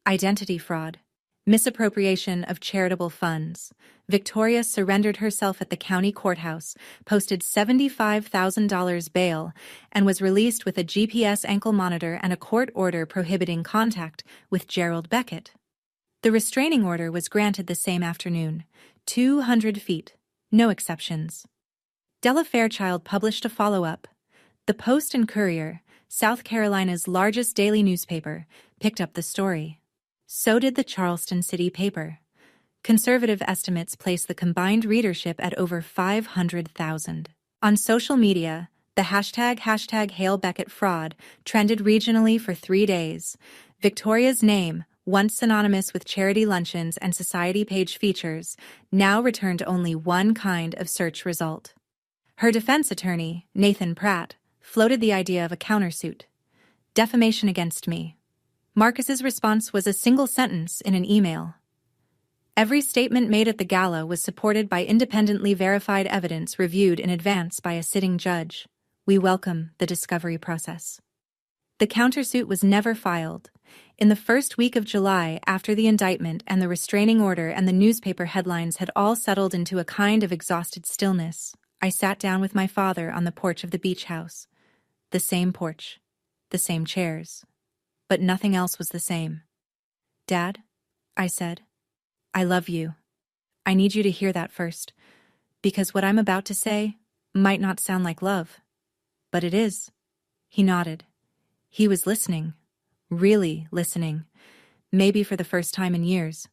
A: identity fraud, misappropriation of charitable funds. Victoria surrendered herself at the county courthouse, posted $75,000 bail, and was released with a GPS ankle monitor and a court order prohibiting contact with Gerald Beckett. The restraining order was granted the same afternoon, 200 feet, no exceptions. Della Fairchild published a follow-up. The Post and Courier, South Carolina's largest daily newspaper, picked up the story. So did the Charleston City paper. Conservative estimates place the combined readership at over 500,000. On social media, the hashtag Hale Beckett fraud trended regionally for 3 days. Victoria's name, once synonymous with charity luncheons and society page features, now returned only one kind of search result. Her defense attorney, Nathan Pratt, floated the idea of a countersuit. Defamation against me. Marcus's response was a single sentence in an email. Every statement made at the gala was supported by independently verified evidence reviewed in advance by a sitting judge. We welcome the discovery process. The countersuit was never filed. In the first week of July, after the indictment and the restraining order and the newspaper headlines had all settled into a kind of exhausted stillness, I sat down with my father on the porch of the beach house. The same porch, the same chairs. But nothing else was the same. "Dad," I said, "I love you. I need you to hear that first, because what I'm about to say might not sound like love, but it is." He nodded. He was listening, really listening, maybe for the first time in years.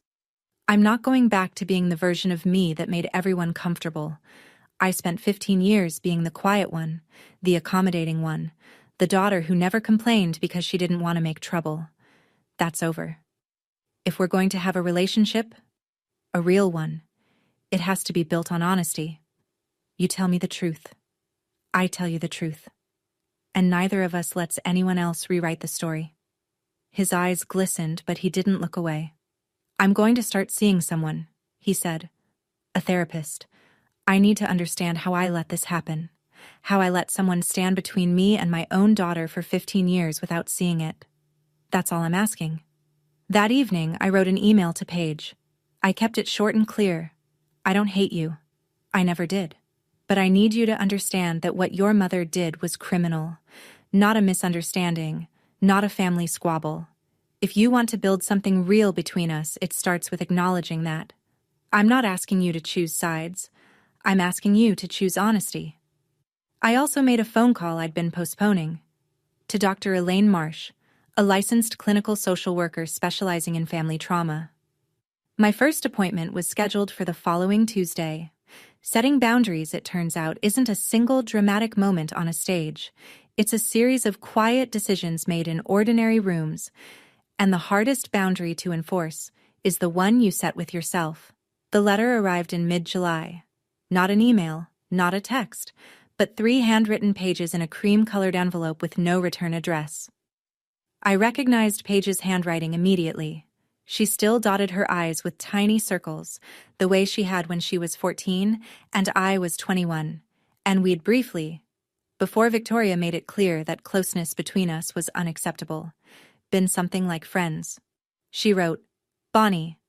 A: "I'm not going back to being the version of me that made everyone comfortable. I spent 15 years being the quiet one, the accommodating one, the daughter who never complained because she didn't want to make trouble. That's over. If we're going to have a relationship, a real one, it has to be built on honesty. You tell me the truth. I tell you the truth. And neither of us lets anyone else rewrite the story." His eyes glistened, but he didn't look away. "I'm going to start seeing someone," he said. "A therapist. I need to understand how I let this happen, how I let someone stand between me and my own daughter for 15 years without seeing it. That's all I'm asking." That evening, I wrote an email to Paige. I kept it short and clear. "I don't hate you. I never did. But I need you to understand that what your mother did was criminal, not a misunderstanding, not a family squabble. If you want to build something real between us, it starts with acknowledging that. I'm not asking you to choose sides. I'm asking you to choose honesty." I also made a phone call I'd been postponing. To Dr. Elaine Marsh, a licensed clinical social worker specializing in family trauma. My first appointment was scheduled for the following Tuesday. Setting boundaries, it turns out, isn't a single dramatic moment on a stage. It's a series of quiet decisions made in ordinary rooms, and the hardest boundary to enforce is the one you set with yourself. The letter arrived in mid-July. Not an email, not a text, but 3 handwritten pages in a cream-colored envelope with no return address. I recognized Paige's handwriting immediately. She still dotted her I's with tiny circles, the way she had when she was 14 and I was 21, and we'd briefly, before Victoria made it clear that closeness between us was unacceptable, been something like friends. She wrote, "Bonnie,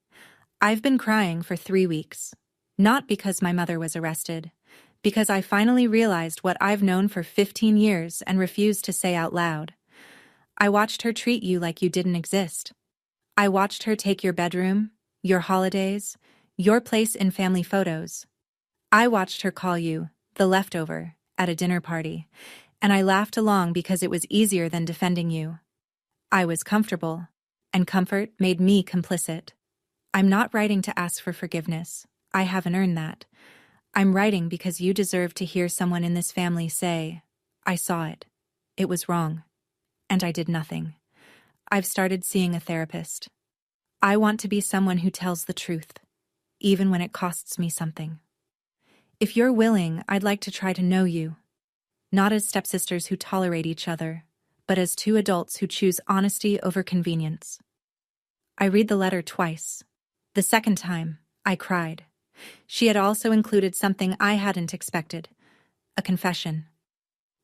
A: I've been crying for 3 weeks. Not because my mother was arrested, because I finally realized what I've known for 15 years and refused to say out loud. I watched her treat you like you didn't exist. I watched her take your bedroom, your holidays, your place in family photos. I watched her call you the leftover at a dinner party, and I laughed along because it was easier than defending you. I was comfortable, and comfort made me complicit. I'm not writing to ask for forgiveness. I haven't earned that. I'm writing because you deserve to hear someone in this family say, 'I saw it. It was wrong. And I did nothing. I've started seeing a therapist. I want to be someone who tells the truth, even when it costs me something. If you're willing, I'd like to try to know you. Not as stepsisters who tolerate each other, but as 2 adults who choose honesty over convenience.'" I read the letter twice. The second time, I cried. She had also included something I hadn't expected, a confession.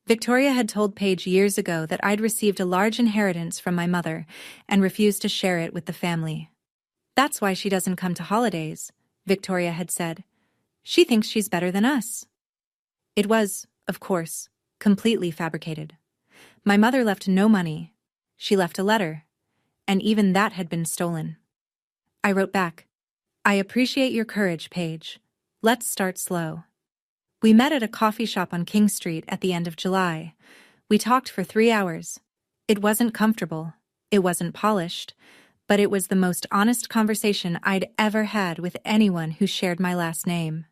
A: Victoria had told Paige years ago that I'd received a large inheritance from my mother and refused to share it with the family. "That's why she doesn't come to holidays," Victoria had said. "She thinks she's better than us." It was, of course, completely fabricated. My mother left no money. She left a letter, and even that had been stolen. I wrote back, "I appreciate your courage, Paige. Let's start slow." We met at a coffee shop on King Street at the end of July. We talked for 3 hours. It wasn't comfortable. It wasn't polished. But it was the most honest conversation I'd ever had with anyone who shared my last name.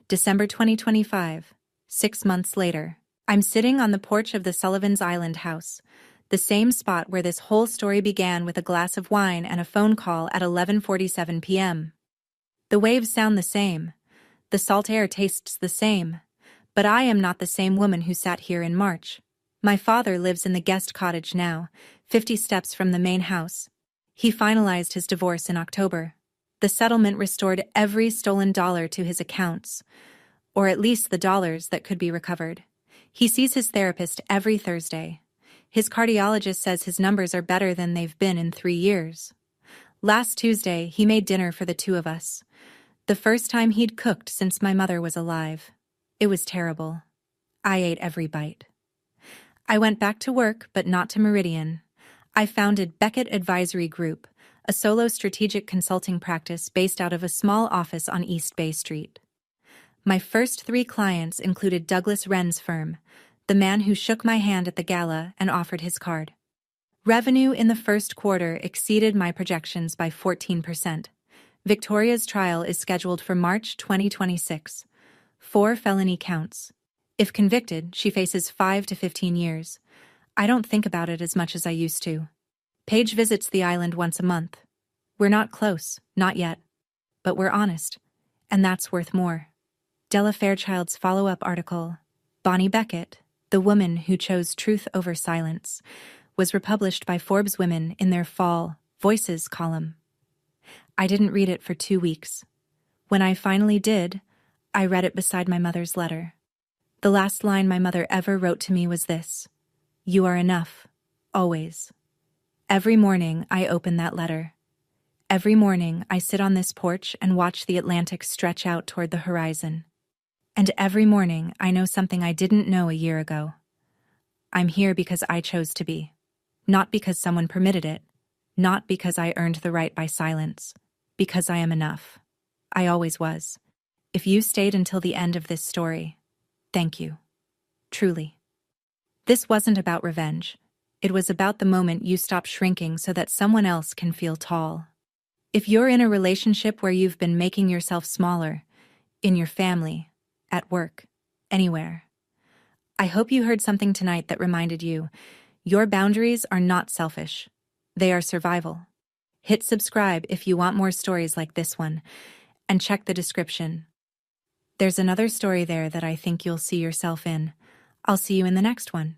A: December 2025, 6 months later. I'm sitting on the porch of the Sullivan's Island house, the same spot where this whole story began, with a glass of wine and a phone call at 11:47 p.m. The waves sound the same. The salt air tastes the same, but I am not the same woman who sat here in March. My father lives in the guest cottage now, 50 steps from the main house. He finalized his divorce in October. The settlement restored every stolen dollar to his accounts, or at least the dollars that could be recovered. He sees his therapist every Thursday. His cardiologist says his numbers are better than they've been in 3 years. Last Tuesday, he made dinner for the two of us. The first time he'd cooked since my mother was alive. It was terrible. I ate every bite. I went back to work, but not to Meridian. I founded Beckett Advisory Group, a solo strategic consulting practice based out of a small office on East Bay Street. My first 3 clients included Douglas Wren's firm, the man who shook my hand at the gala and offered his card. Revenue in the first quarter exceeded my projections by 14%. Victoria's trial is scheduled for March 2026. 4 felony counts. If convicted, she faces 5 to 15 years. I don't think about it as much as I used to. Paige visits the island once a month. We're not close, not yet. But we're honest. And that's worth more. Della Fairchild's follow-up article, Bonnie Beckett, the woman who chose truth over silence, was republished by Forbes Women in their Fall Voices column. I didn't read it for 2 weeks. When I finally did, I read it beside my mother's letter. The last line my mother ever wrote to me was this: "You are enough, always." Every morning I open that letter. Every morning I sit on this porch and watch the Atlantic stretch out toward the horizon. And every morning I know something I didn't know a year ago. I'm here because I chose to be. Not because someone permitted it. Not because I earned the right by silence. Because I am enough. I always was. If you stayed until the end of this story, thank you. Truly. This wasn't about revenge. It was about the moment you stop shrinking so that someone else can feel tall. If you're in a relationship where you've been making yourself smaller, in your family, at work, anywhere, I hope you heard something tonight that reminded you, your boundaries are not selfish. They are survival. Hit subscribe if you want more stories like this one, and check the description. There's another story there that I think you'll see yourself in. I'll see you in the next one.